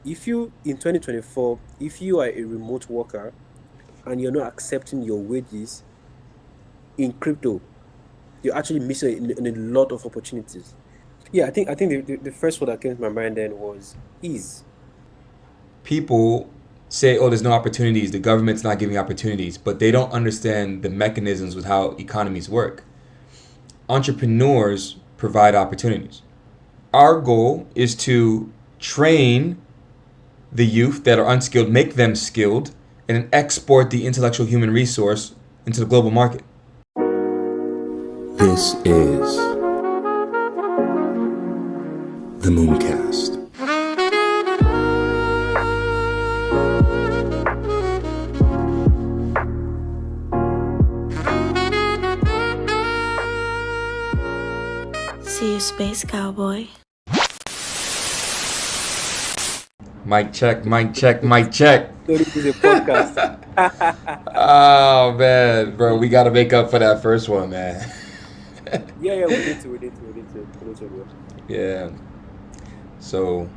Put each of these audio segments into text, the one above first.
if you in 2024, if you are a remote worker and you're not accepting your wages in crypto, you're actually missing in a lot of opportunities. Yeah, I think the first one that came to my mind then was ease. People say, "Oh, there's no opportunities. The government's not giving opportunities," but they don't understand the mechanisms with how economies work. Entrepreneurs provide opportunities. Our goal is to train the youth that are unskilled, make them skilled, and then export the intellectual human resource into the global market. This is the Mooncast. See you, Space Cowboy. Mic check, mic check, mic check. So this is a podcast. Oh man, bro, we got to make up for that first one, man. Yeah, we need to, bro. Yeah. So,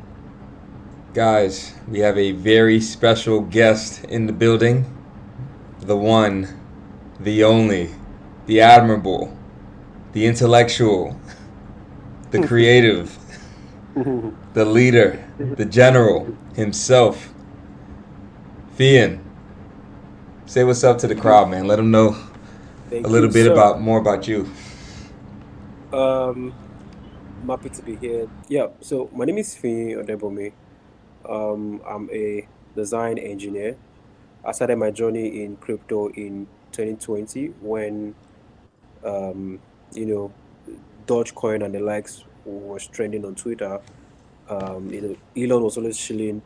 guys, we have a very special guest in the building. The one, the only, the admirable, the intellectual, the creative, the leader, the general himself. Fian, say what's up to the crowd, man. Let them know a Thank little you, bit sir. about more about you. Um, I'm happy to be here. Yeah, so my name is Fee Odebome. I'm a design engineer. I started my journey in crypto in 2020 when um, you know, Dogecoin and the likes was trending on Twitter. Elon was always shilling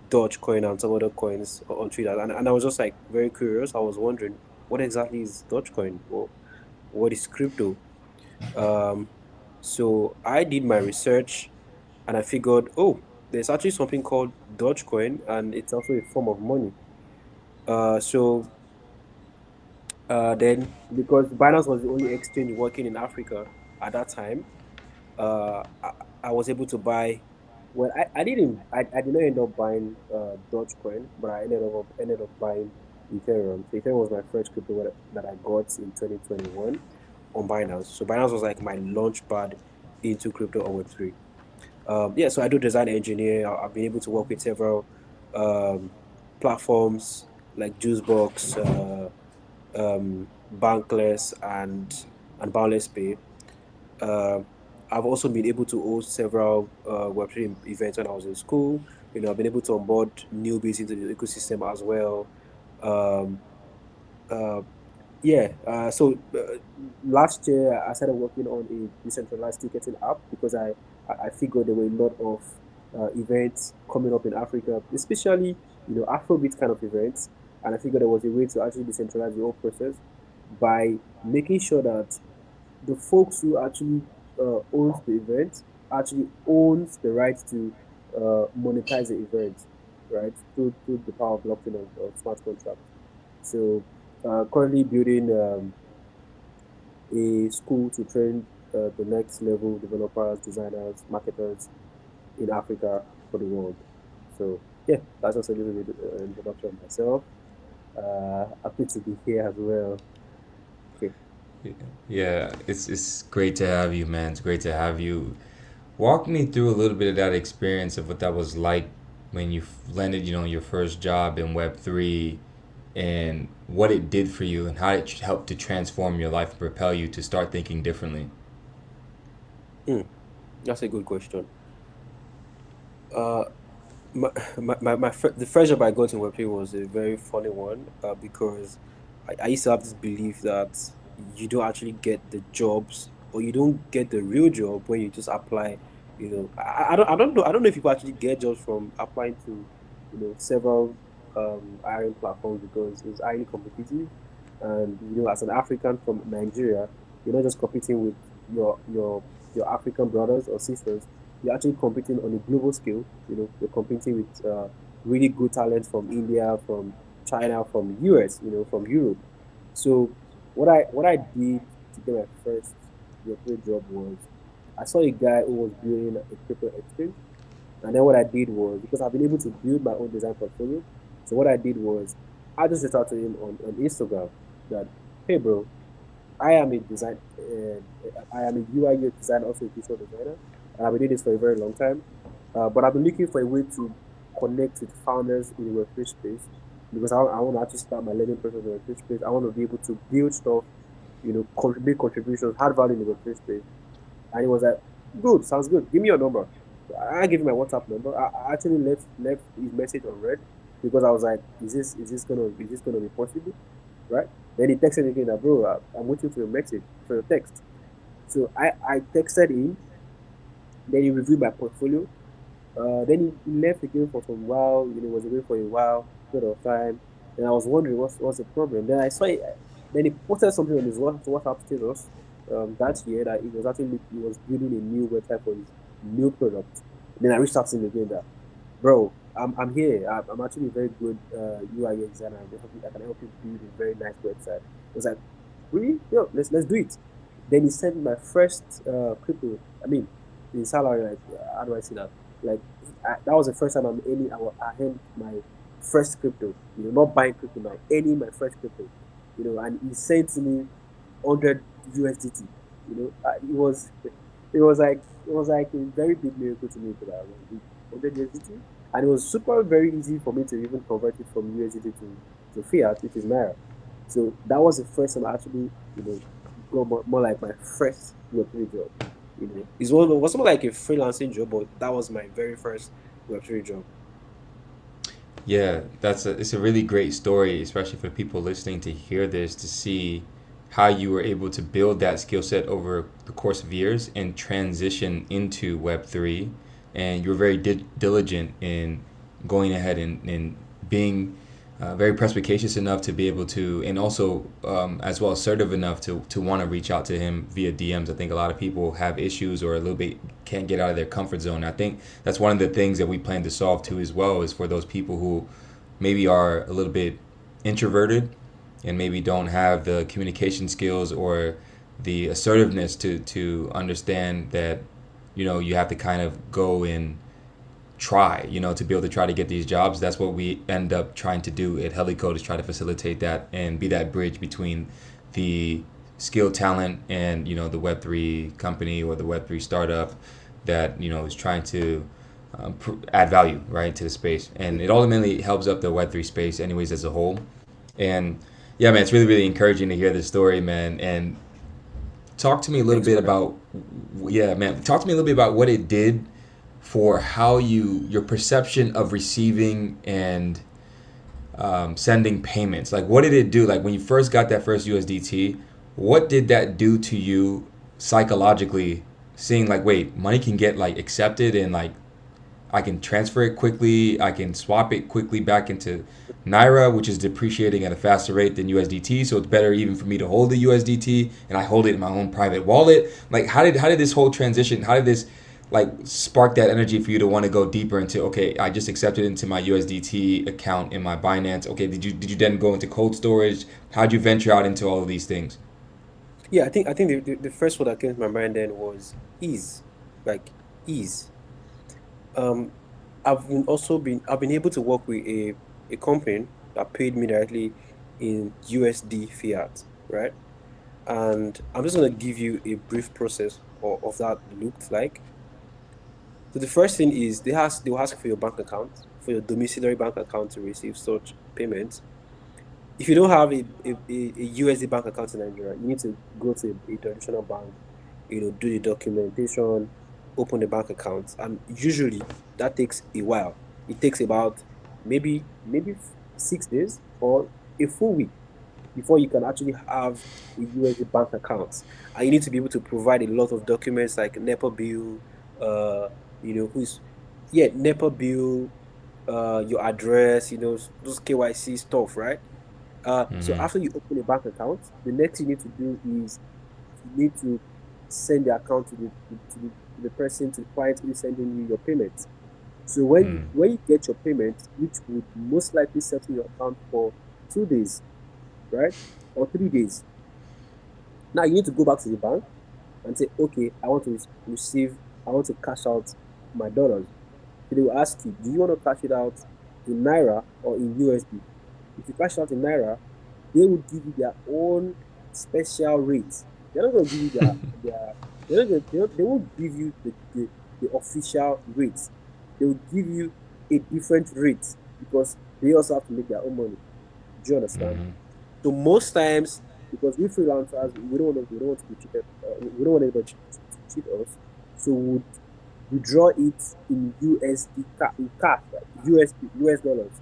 Dogecoin and some other coins on Twitter, and I was just like very curious. I was wondering what exactly is Dogecoin? What is crypto? Um, so I did my research and I figured, oh, there's actually something called Dogecoin, and it's also a form of money. So then, because Binance was the only exchange working in Africa at that time, I was able to buy. Well, I did not end up buying Dogecoin, but I ended up buying Ethereum. So Ethereum was my first crypto that I got in 2021 on Binance. So Binance was like my launch pad into crypto or Web3. Yeah, so I do design engineer. I've been able to work with several um, platforms like Juicebox, Bankless, and Boundless Pay. Uh, I've also been able to host several Web3 events when I was in school. I've been able to onboard newbies into the ecosystem as well. Um, uh, yeah, last year I started working on a decentralized ticketing app because I figured there were a lot of events coming up in Africa, especially Afrobeat kind of events, and I figured there was a way to actually decentralize the whole process by making sure that the folks who actually owns the event actually owns the right to monetize the event, right? Through the power of blockchain of smart contract. So currently building a school to train the next level developers, designers, marketers in Africa for the world. So yeah, that's just a little bit introduction of myself. Happy to be here as well. Okay. Yeah, it's great to have you, man. It's great to have you. Walk me through a little bit of that experience of what that was like when you landed, your first job in Web3, and what it did for you and how it helped to transform your life and propel you to start thinking differently. Hmm, that's a good question. Uh, my, the first job I got in WebP was a very funny one because I used to have this belief that you don't actually get the jobs or you don't get the real job when you just apply. I don't know if people actually get jobs from applying to several hiring platforms because it's highly competitive, and as an African from Nigeria, you're not just competing with your African brothers or sisters. You're actually competing on a global scale. You're competing with really good talent from India, from China, from US, from Europe. So what I did to get my first European job was I saw a guy who was building a crypto exchange, And then what I did was, because I've been able to build my own design portfolio, so what I did was I just reached out to him on Instagram that, hey bro, I am a design, I am a UI UX designer, also a visual designer, and I've been doing this for a very long time. But I've been looking for a way to connect with founders in the Web3 space because I want to actually start my learning process in the Web3 space. I want to be able to build stuff, contribute contributions, add value in the Web3 space. And he was like, good, sounds good. Give me your number. So I gave him my WhatsApp number. I actually left his message on red because I was like, is this gonna be possible? Right? Then he texted me again that, bro, I'm waiting for your message, for your text. So I texted him, then he reviewed my portfolio. Then he left again for some while, was away for a while, period of time. And I was wondering what's the problem. Then I saw it, then he posted something on his WhatsApp status that year that he was building a new website for his new product. Then I reached out to him again that, bro, I'm here. I'm actually a very good UI designer. I can help you build a very nice website. It was like, really? Yo, let's do it. Then he sent me my first crypto. I mean, the salary. Like, how do I say that? Like, that was the first time I earned my first crypto. Not buying crypto now, earning my first crypto. And he sent me 100 USDT. It was like a very big miracle to me because I was with 100 USDT, and it was super very easy for me to even convert it from USDT to fiat, which is naira. So that was the first time I actually, got more like my first Web3 job. It was more like a freelancing job, but that was my very first Web3 job. Yeah, it's a really great story, especially for people listening to hear this to see how you were able to build that skill set over the course of years and transition into Web3. And you were very diligent in going ahead and being very perspicacious enough to be able to, and also as well assertive enough to want to reach out to him via DMs. I think a lot of people have issues or a little bit can't get out of their comfort zone. I think that's one of the things that we plan to solve too as well is for those people who maybe are a little bit introverted and maybe don't have the communication skills or the assertiveness to understand that you have to kind of go and try, to be able to try to get these jobs. That's what we end up trying to do at Helicode is try to facilitate that and be that bridge between the skilled talent and, the Web3 company or the Web3 startup that, is trying to add value, right, to the space. And it ultimately helps up the Web3 space anyways as a whole. And yeah, man, it's really, really encouraging to hear this story, man. And talk to me a little Thanks, bit brother. about, yeah, man, talk to me a little bit about what it did for how your perception of receiving and sending payments. Like, what did it do? Like, when you first got that first USDT, what did that do to you psychologically? Seeing like, wait, money can get like accepted and like I can transfer it quickly. I can swap it quickly back into Naira, which is depreciating at a faster rate than USDT. So it's better even for me to hold the USDT and I hold it in my own private wallet. Like, how did this whole transition? How did this like spark that energy for you to want to go deeper into? Okay, I just accepted into my USDT account in my Binance. Okay, did you then go into cold storage? How'd you venture out into all of these things? Yeah, I think the first word that came to my mind then was ease, like ease. Um, I've been able to work with a company that paid me directly in USD fiat, right? And I'm just gonna give you a brief process of that looked like. So the first thing is they will ask for your bank account, for your domiciliary bank account to receive such payments. If you don't have a USD bank account in Nigeria, you need to go to a traditional bank, do the documentation, open the bank account, and usually that takes a while. It takes about maybe 6 days or a full week before you can actually have a USD bank account. And you need to be able to provide a lot of documents like NEPA bill, uh, who's yeah, NEPA bill, your address, those KYC stuff, right? So Mm-hmm. after you open a bank account, the next thing you need to do is you need to send the account to the person, to the client who is sending you your payments. So when you get your payment, which would most likely settle your account for 2 days, right? Or 3 days. Now you need to go back to the bank and say, okay, I want to receive, I want to cash out my dollars. So they will ask you, do you want to cash it out in Naira or in USD? If you cash out in Naira, they will give you their own special rates. They're not going to give you their they're not gonna, they won't give you the official rates. They will give you a different rate because they also have to make their own money. Do you understand? Mm-hmm. So most times, because we freelancers, we don't want to be cheated. We don't want anybody to cheat us. So we would withdraw it in in cash, like US dollars.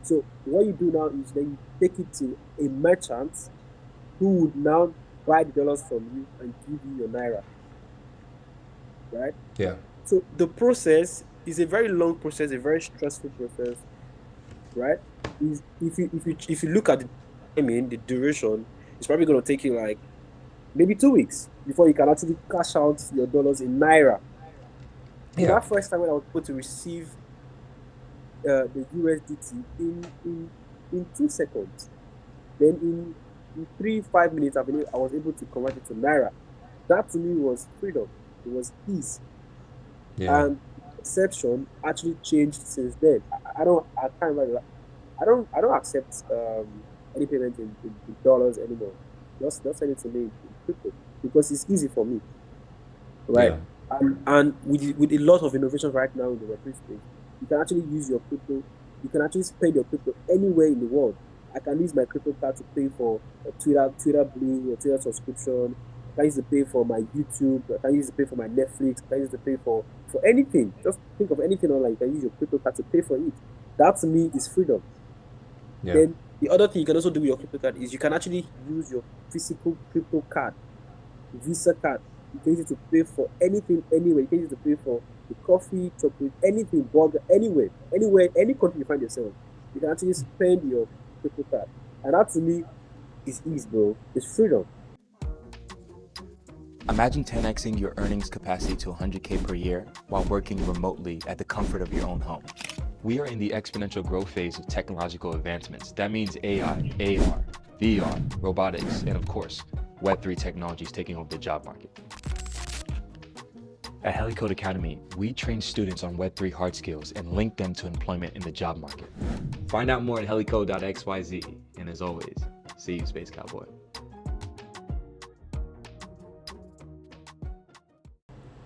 So what you do now is then you take it to a merchant who would now buy the dollars from you and give you your naira, right? Yeah. So the process is a very long process, a very stressful process, right? Is if you look at the timing, the duration, it's probably going to take you like maybe 2 weeks before you can actually cash out your dollars in naira. So Yeah. that first time when I was able to receive the USDT in 2 seconds, then in 3 5 minutes, I was able to convert it to naira. That to me was freedom. It was ease, Yeah. and perception actually changed since then. I can't remember. I don't accept any payment in dollars anymore. Just send it to me in crypto because it's easy for me, right? Yeah. And with a lot of innovations right now in the Web3 space, you can actually use your crypto. You can actually spend your crypto anywhere in the world. I can use my crypto card to pay for a Twitter Blue or Twitter subscription. I can use to pay for my YouTube. I can use to pay for my Netflix. I can use to pay for anything. Just think of anything online. You can use your crypto card to pay for it. That to me is freedom. Yeah. Then the other thing you can also do with your crypto card is you can actually use your physical crypto card, Visa card. You can use it to pay for anything, anywhere. You can use it to pay for the coffee, chocolate, anything, burger, anywhere, any country you find yourself. You can actually spend your crypto card. And that to me is ease, bro. It's freedom. Imagine 10xing your earnings capacity to 100K per year while working remotely at the comfort of your own home. We are in the exponential growth phase of technological advancements. That means AI, AR, VR, robotics, and of course, Web3 technologies taking over the job market. At Helicode Academy, we train students on Web3 hard skills and link them to employment in the job market. Find out more at helicode.xyz. And as always, see you, Space Cowboy.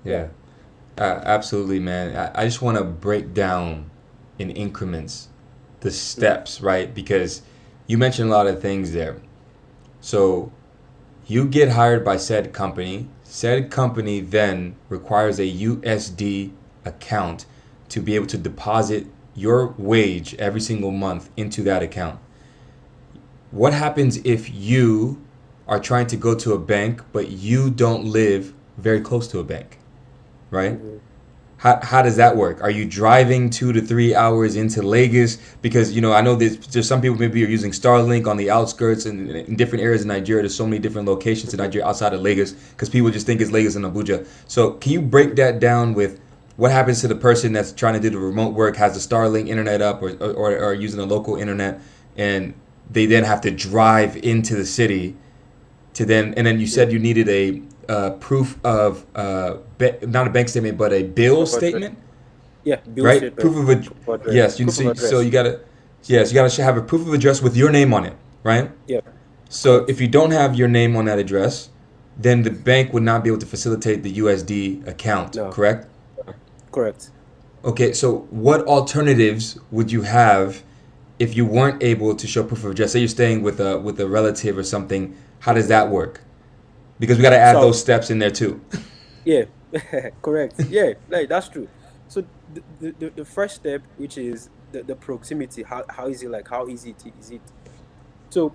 Yeah. Absolutely, man. I just want to break down in increments the steps, right? Because you mentioned a lot of things there. So you get hired by said company. Said company then requires a USD account to be able to deposit your wage every single month into that account. What happens if you are trying to go to a bank, but you don't live very close to a bank, right? Mm-hmm. How does that work? Are you driving 2 to 3 hours into Lagos? Because I know there's some people maybe are using Starlink on the outskirts and in different areas in Nigeria. There's so many different locations in Mm-hmm. Nigeria outside of Lagos because people just think it's Lagos and Abuja. So can you break that down with what happens to the person that's trying to do the remote work, has the Starlink internet up or using a local internet, and they then have to drive into the city to then, and then you Yeah. said you needed a proof of not a bank statement but a bill Proof of address. statement, Yeah, bill right? statement, Proof of a proof of address, yes. proof of So address. you gotta yes, you gotta have a proof of address with your name on it, right? Yeah, So correct. if you don't have your name on that address, then the bank would not be able to facilitate the USD account, No, correct? correct. Okay, so what alternatives would you have if you weren't able to show proof of address? Say you're staying with a relative or something. How does that work? Because we got to add So those steps in there too. yeah, correct. Yeah, like that's true. So the first step, which is the proximity, how is it like? How easy is it? So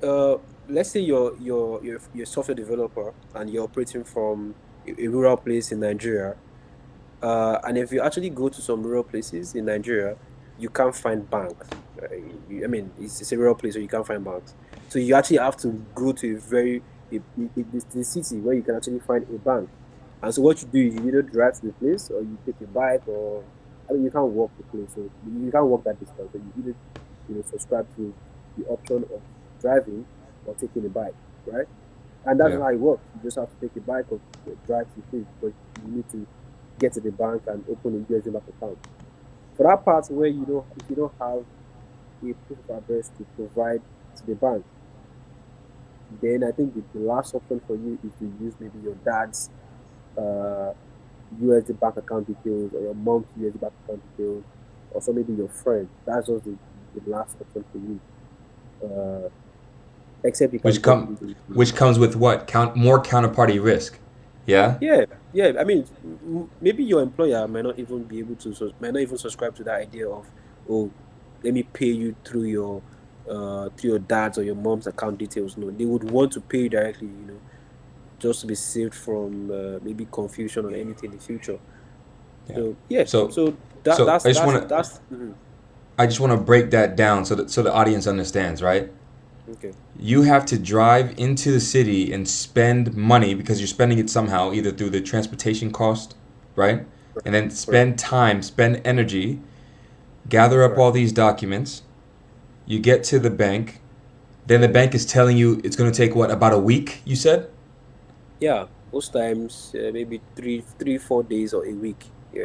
uh, let's say you're a software developer and you're operating from a rural place in Nigeria. And if you actually go to some rural places in Nigeria, you can't find banks. I mean, it's a rural place where you can't find banks. So you actually have to go to the city where you can actually find a bank. And so what you do is you either drive to the place or you take a bike or I mean you can't walk the place, so you can't walk that distance. So you either subscribe to the option of driving or taking a bike, right? And that's Yeah. how it works. You just have to take a bike or drive to the place because you need to get to the bank and open a USD bank account. For that part where you don't, if you don't have a proof of address to provide to the bank, then I think the last option for you is to use maybe your dad's uh, USD bank account details or your mom's USD bank account details, or so maybe your friend. That's just the last option for you. Uh, except you can which get come the which comes with what more counterparty risk. Yeah. yeah, yeah. I mean, maybe your employer might not even be able to, might not even subscribe to that idea of, oh, let me pay you through your dad's or your mom's account details. No, they would want to pay you directly, just to be saved from maybe confusion or anything in the future. Yeah. So yeah, So so that so that's that's that's mhm. I just want to break that down so that the audience understands, right? Okay. You have to drive into the city and spend money because you're spending it somehow, either through the transportation cost, right? And then Correct. spend time, spend energy, gather up Correct. all these documents. You get to the bank. Then the Mhm. bank is telling you it's going to take what, about a week, you said? Yeah, most times maybe 4 days or a week. Yeah.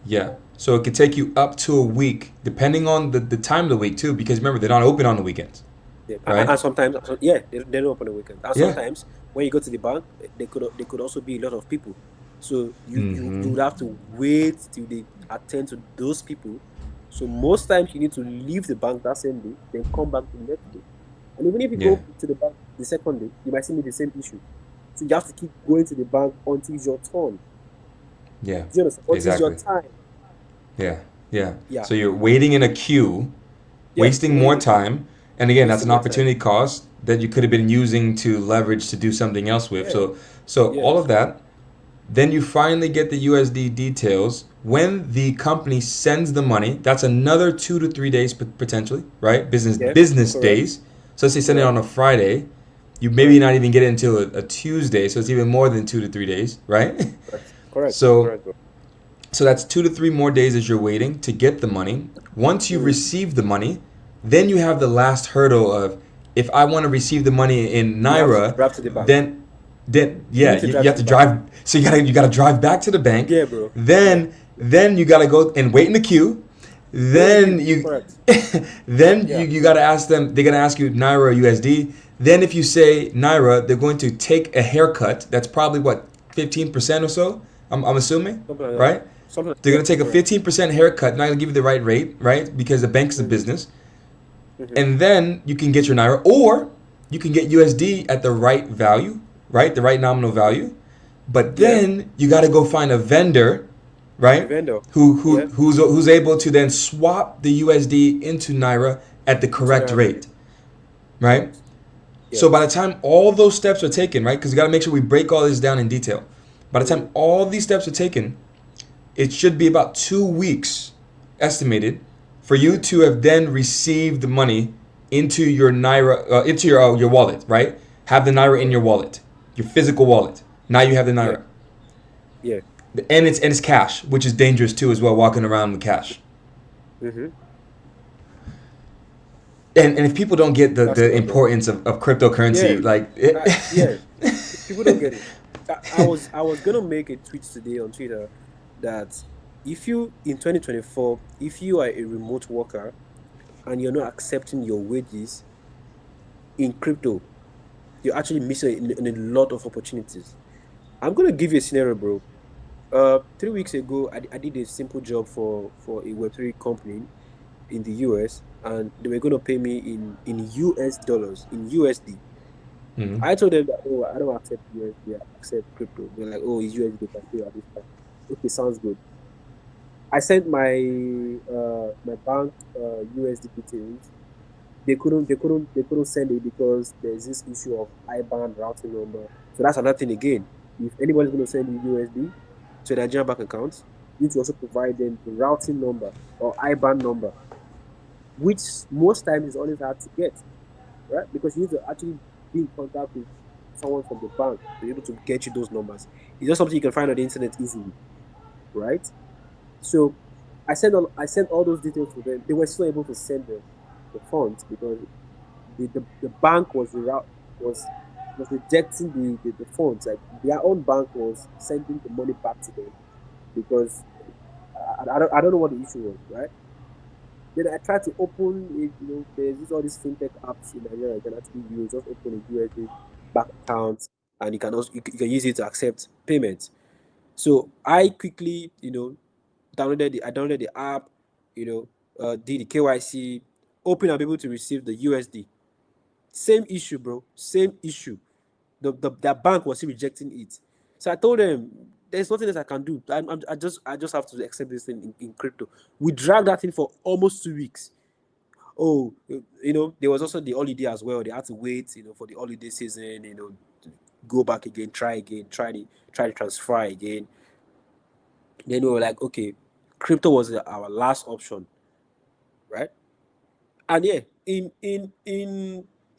Yeah. So it could take you up to a week, depending on the time of the week, too, because remember, they're not open on the weekends, Yeah, right? and sometimes, yeah, they don't open on the weekend. And Yeah. sometimes when you go to the bank, they could also be a lot of people. So you Mm-hmm. would have to wait till they attend to those people. So most times you need to leave the bank that same day, then come back the next day. And even if you Yeah. go to the bank the second day, you might still meet the same issue. So you have to keep going to the bank until it's your turn. Yeah. Do you understand? Until it's your Exactly. time. Yeah. Yeah. Yeah. So you're waiting in a queue, Yeah. wasting Waiting more in a queue, time. And again, that's wasting an more time. opportunity cost that you could have been using to leverage to do something else with. Yeah. So Yeah. all of that. Then you finally get the USD details. When the company sends the money, that's another 2 to 3 days potentially, right? Yeah. Business Correct. days. So let's say send it on Correct. a Friday, you maybe Correct. not even get it until a Tuesday, so it's even more than 2 to 3 days, right? Correct. Correct. so Correct, bro. so that's 2 to 3 more days as you're waiting to get the money. Once you Mm. receive the money, then you have the last hurdle of, if I want to receive the money in You have to Naira, drive to the bank. then You yeah, need to you drive have to to the bank. drive. So you gotta drive back to the bank. Yeah, bro. Yeah. Then you gotta go and wait in the queue. Wait in the Then queue. you Correct. then Yeah. you gotta ask them. They're gonna ask you Naira or USD. Then if you say Naira, they're going to take a haircut. That's probably what, 15% or so. I'm assuming, Something like that. right? Something like They're yeah, gonna take a correct. 15% haircut, not gonna give you the right rate, right? Because the bank's a Mm-hmm. business. Mm-hmm. And then you can get your Naira, or you can get USD at the right value, right? The right nominal value. But Yeah. then you got to go find a vendor, A right? vendor. Who Yeah. who's able to then swap the USD into Naira at the Into correct another value. rate, right? Correct. Yeah. So by the time all those steps are taken, right? Because you got to make sure we break all this down in detail. By the Mm-hmm. time all these steps are taken, it should be about 2 weeks estimated for you Yeah. to have then received the money into your Naira, into your wallet, right? Have the Naira in your Correct. wallet, your physical wallet. Now you have the Yeah. Naira, Yeah. and it's cash, which is dangerous too as well, walking around with cash. Mm-hmm. And if people don't get That's the correct, bro. importance of Yeah. cryptocurrency, like Yeah. People don't get it. I was gonna make a tweet today on Twitter that if you in 2024, if you are a remote worker and you're not accepting your wages in crypto, you're actually missing in a lot of opportunities. I'm gonna give you a scenario, bro. 3 weeks ago, I did a simple job for a Web3 company in the US, and they were gonna pay me in US dollars, in USD. Mhm. I told them that, oh, I don't accept USD, I accept crypto. They're like, oh, it's USD, they can pay at this time. Okay, sounds good. I sent my bank USD details. They couldn't send it because there's this issue of IBAN routing number. So that's another thing again. If anybody's going to send you USD to their Nigerian bank account, you need to also provide them the routing number or IBAN number, which most times is always hard to get, right? Because you need to actually be in contact with someone from the bank to be able to get you those numbers. It's not something you can find on the internet easily, right? So I sent all those details to them. They were still able to send the funds because the bank was rejecting the funds. Like their own bank was sending the money back to them. because I don't know what the issue was, right? Then I tried to open it, there's all these fintech apps in Nigeria you can actually use. Just open a USD bank account, and you can also you can use it to accept payments. So I quickly, I downloaded the app, did the KYC, open and be able to receive the USD. Same issue, bro. Same issue. Their bank was still rejecting it. So I told them, there's nothing else I can do. I just have to accept this thing in crypto. We dragged that thing for almost 2 weeks. Oh, there was also the holiday as well. They had to wait, for the holiday season, go back again, try again, try to transfer again. Then we were like, okay, crypto was our last option, right? And yeah, in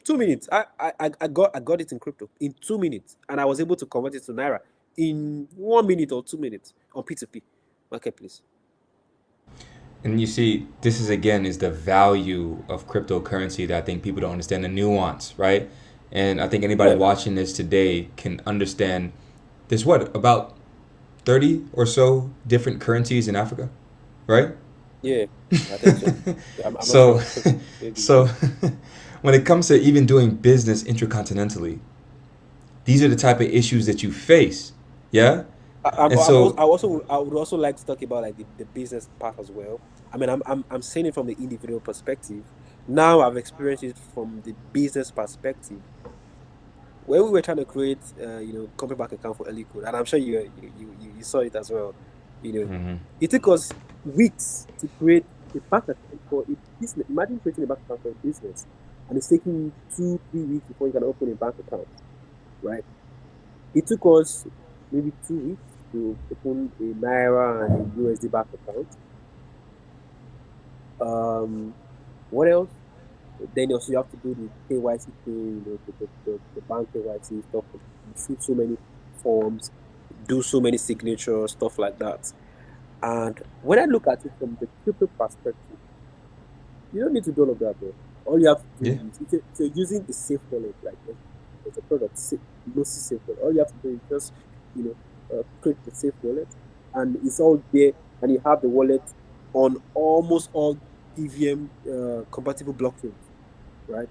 2 minutes, I got it in crypto in 2 minutes, and I was able to convert it to naira in 1 minute or 2 minutes on P2P marketplace. And you see, this is again is the value of cryptocurrency that I think people don't understand the nuance, right? And I think anybody Yeah, watching this today can understand there's what, about 30 or so different currencies in Africa, right? yeah, I think so. I'm not So sure. Maybe. so when it comes to even doing business intercontinentally, these are the type of issues that you face. Yeah? And so I would also like to talk about like the business part as well. I mean, I'm saying it from the individual perspective. Now I've experienced it from the business perspective. When we were trying to create, company bank account for Helicode, and I'm sure you saw it as well. You know, mhm. it took us weeks to create a bank account for a business. Imagine creating a bank account for a business, and it's taking you 2-3 weeks before you can open a bank account, right? It took us maybe 2 weeks to open a Naira and a USD bank account. What else? Then also you have to do the KYC thing, the bank KYC stuff. You fill so many forms, do so many signatures, stuff like that. And when I look at it from the crypto perspective, you don't need to do all of that, bro. All you have to Yeah. do is if you're using a safe wallet, like there's a product, Gnosis safe wallet. All you have to do is just click the safe wallet, and it's all there, and you have the wallet on almost all EVM compatible blockchains, right?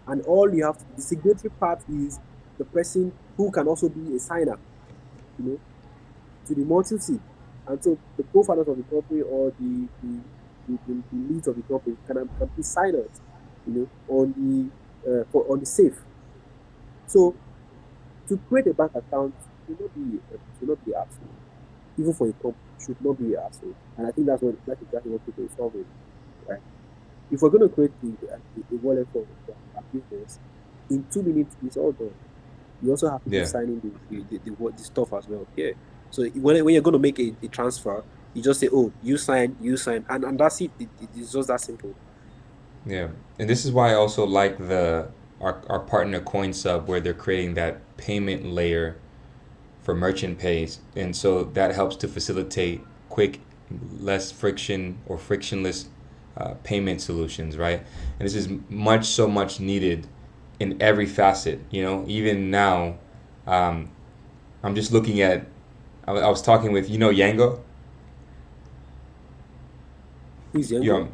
And all you have to, the signatory part is the person who can also be a signer, you know, to the multi-sig. And so the co-founders of the company or the leads of the company can be signers, on the safe. So to create a bank account should not be hassle. Even for a company, should not be a hassle. And I think that's exactly what people are solving, right? If we're going to create a wallet for our business, in 2 minutes it's all done. You also have people Yeah. signing the stuff as well. Yeah. So when you're going to make a transfer, you just say, "Oh, you sign," and that's it. It's just that simple. Yeah, and this is why I also like our partner CoinSub, where they're creating that payment layer for merchant pays, and so that helps to facilitate quick, less friction or frictionless payment solutions, right? And this is so much needed in every facet. Even now, um, I'm just looking at. I was talking with Yango. Who's You Yango?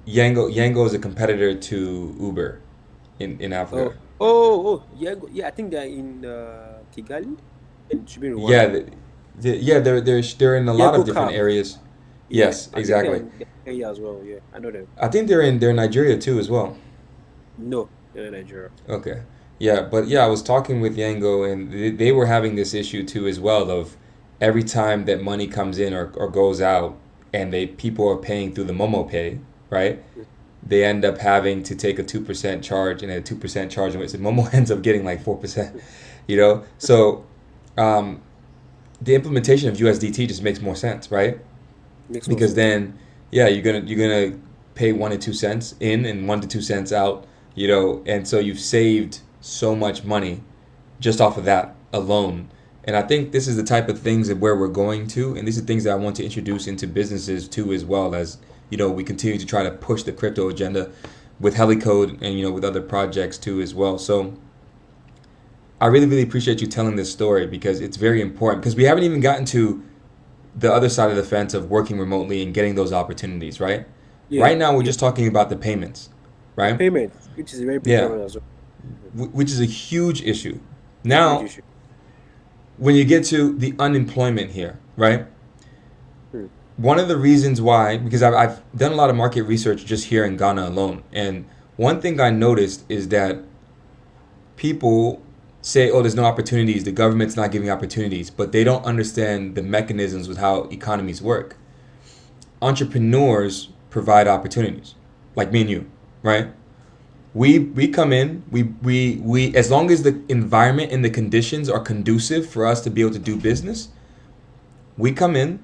know, Yango is a competitor to Uber in Africa. Yango. Yeah, I think they're in Kigali and should be in Yeah, Rwanda. yeah, they're in a lot of Yango different Cab. areas. Yeah, Yes, I think exactly. they're in Kenya as well. Yeah, I know them. I think they're in Nigeria too as well. No, they're in Nigeria. Okay. Yeah, but yeah, I was talking with Yango and they were having this issue too as well of every time that money comes in or goes out and people are paying through the Momo Pay, right? They end up having to take a 2% charge and a 2% charge and Momo ends up getting like 4%, So um, the implementation of USDT just makes more sense, right? Makes more Because sense. then yeah, you're gonna pay 1 to 2 cents in and 1 to 2 cents out, and so you've saved so much money just off of that alone. And I think this is the type of things that where we're going to, and these are things that I want to introduce into businesses too, as well as we continue to try to push the crypto agenda with Helicode and with other projects too as well. So I really really appreciate you telling this story because it's very important because we haven't even gotten to the other side of the fence of working remotely and getting those opportunities, right? Yeah, Right now, we're yeah. just talking about the payments, right? Payments, which is a very big Yeah, challenge as well. which is a huge issue. A huge Now, issue. when you get to the unemployment here, right? Hmm. One of the reasons why, because I've done a lot of market research just here in Ghana alone, and one thing I noticed is that people say, oh, there's no opportunities, the government's not giving opportunities, but they don't understand the mechanisms with how economies work. Entrepreneurs provide opportunities, like me and you, right? We come in, we as long as the environment and the conditions are conducive for us to be able to do business, we come in,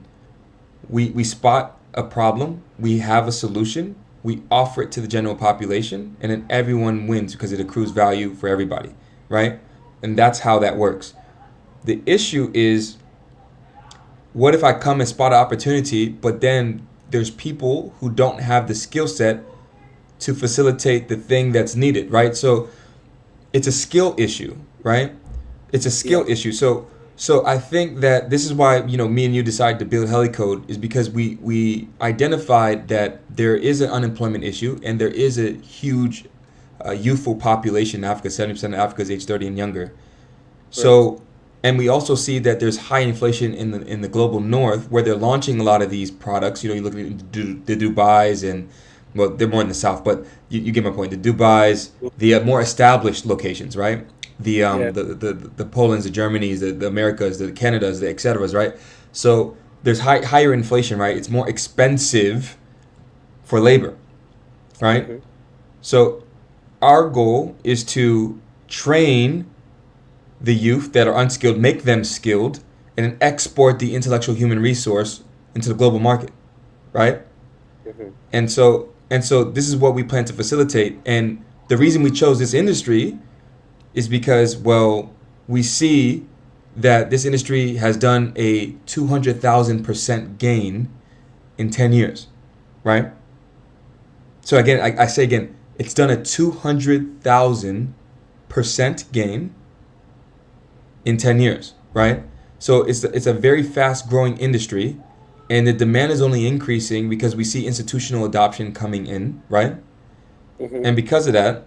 we spot a problem, we have a solution, we offer it to the general population, and then everyone wins because it accrues value for everybody, right? And that's how that works. The issue is, what if I come and spot an opportunity, but then there's people who don't have the skill set to facilitate the thing that's needed, right? So it's a skill issue, right? It's a Yeah. skill issue. So I think that this is why, me and you decided to build Helicode, is because we identified that there is an unemployment issue and there is a huge youthful population in Africa. 70% of Africa is age 30 and younger. Correct. So, and we also see that there's high inflation in the global north, where they're launching a lot of these products. You look at the Dubai's, and well, they're more in the south, but you get my point. The Dubai's, the more established locations, right? The Yeah. the Poland's, the Germany's, the Americas, the Canada's, the et ceteras, right? So there's higher inflation, right? It's more expensive for labor, right? Hmm. So our goal is to train the youth that are unskilled, make them skilled, and then export the intellectual human resource into the global market, right? Hmm. And so this is what we plan to facilitate. And the reason we chose this industry is because, well, we see that this industry has done a 200,000% gain in 10 years, right? So again, I say again, it's done a 200,000% gain in 10 years, right? So it's a very fast growing industry, and the demand is only increasing because we see institutional adoption coming in, right? Hmm. And because of that,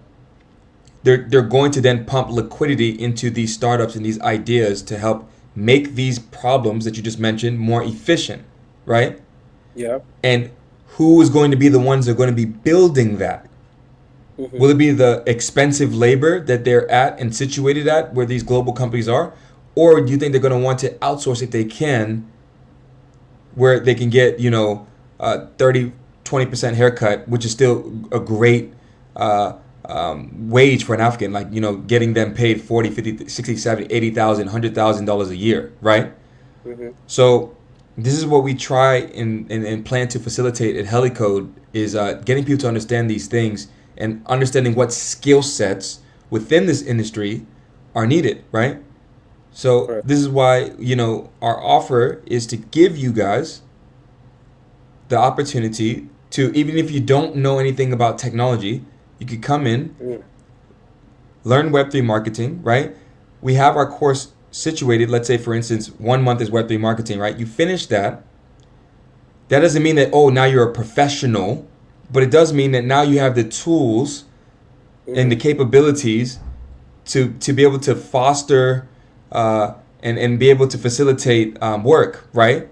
they're going to then pump liquidity into these startups and these ideas to help make these problems that you just mentioned more efficient, right? Yeah. And who is going to be the ones that are going to be building that? Hmm. Will it be the expensive labor that they're at and situated at where these global companies are? Or do you think they're going to want to outsource if they can, where they can get, 30, 20% haircut, which is still a great wage for an African, like, getting them paid 40, 50, 60, 70, 80,000, $100,000 a year, right? Hmm. So this is what we try and plan to facilitate at Helicode, is getting people to understand these things and understanding what skill sets within this industry are needed, right? So Correct. this is why, our offer is to give you guys the opportunity to, even if you don't know anything about technology, you could come in, Mm. learn Web3 marketing, right? We have our course situated. Let's say, for instance, 1 month is Web3 marketing, right? You finish that. That doesn't mean that, oh, now you're a professional, but it does mean that now you have the tools and the Hmm. capabilities to be able to foster and be able to facilitate work, right?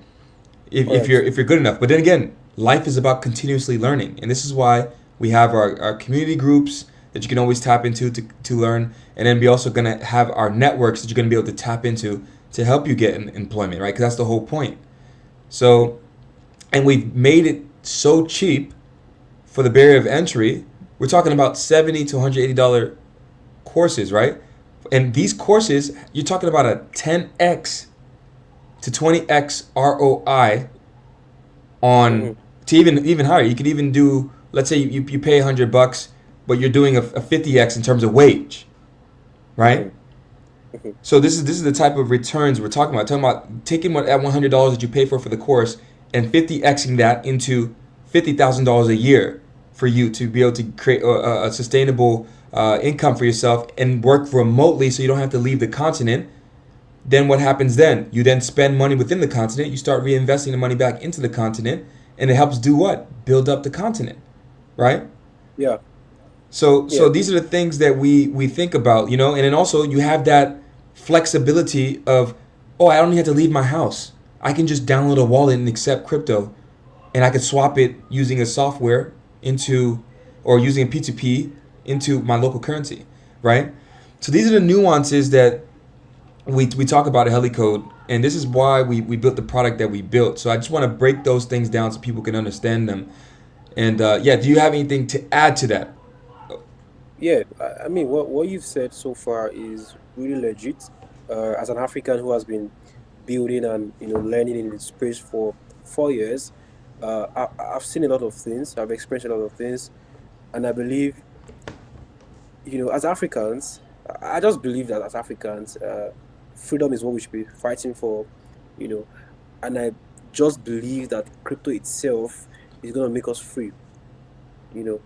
If you're Correct. if you're good enough. But then again, life is about continuously learning, and this is why we have our community groups that you can always tap into to learn, and then we also gonna have our networks that you're gonna be able to tap into to help you get employment, right? Because that's the whole point. Hmm. So, and we've made it so cheap for the barrier of entry. We're talking about $70 to $180 courses, right? And these courses, you're talking about a 10x to 20x ROI Hmm. on, to even higher. You could even do, let's say you pay $100, but you're doing a 50x in terms of wage, Hmm. right? So this is the type of returns we're talking about. Talking about taking what at $100 that you pay for the course and 50xing that into $50,000 a year for you to be able to create a sustainable income for yourself and work remotely, so you don't have to leave the continent. then what happens then? You then spend money within the continent. You start reinvesting the money back into the continent, and it helps do what? Build up the continent, right? Yeah, So yeah, these are the things that we think about, and then also you have that flexibility of, oh, I don't even have to leave my house. I can just download a wallet and accept crypto, and I can swap it using a software into, or using a P2P into my local currency, right? So these are the nuances that we talk about at Helicode, and this is why we built the product that we built. So I just want to break those things down so people can understand them. And yeah, do you have anything to add to that? yeah. I mean, what you've said so far is really legit. As an African who has been building and learning in this space for 4 years, I've seen a lot of things. I've experienced a lot of things, and I believe, as Africans, I just believe that as Africans, freedom is what we should be fighting for, you know, and I just believe that crypto itself is going to make us free. You know,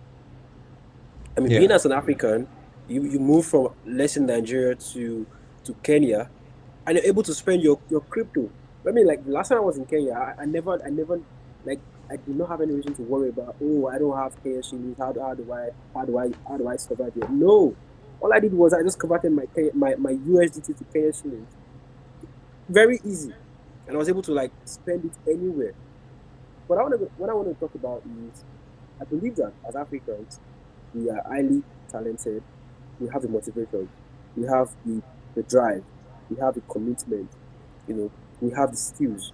I mean, Yeah. being as an African, you move from, let's say, Nigeria to Kenya, and you're able to spend your crypto. I mean, like the last time I was in Kenya, I never like I did not have any reason to worry about, oh, I don't have Kenya shillings. How do I survive here? No, all I did was I just converted my USDT to Kenya shillings. Very easy, and I was able to like spend it anywhere. But what I want to talk about is, I believe that as Africans, we are highly talented. We have the motivation, we have the drive, we have the commitment, we have the skills.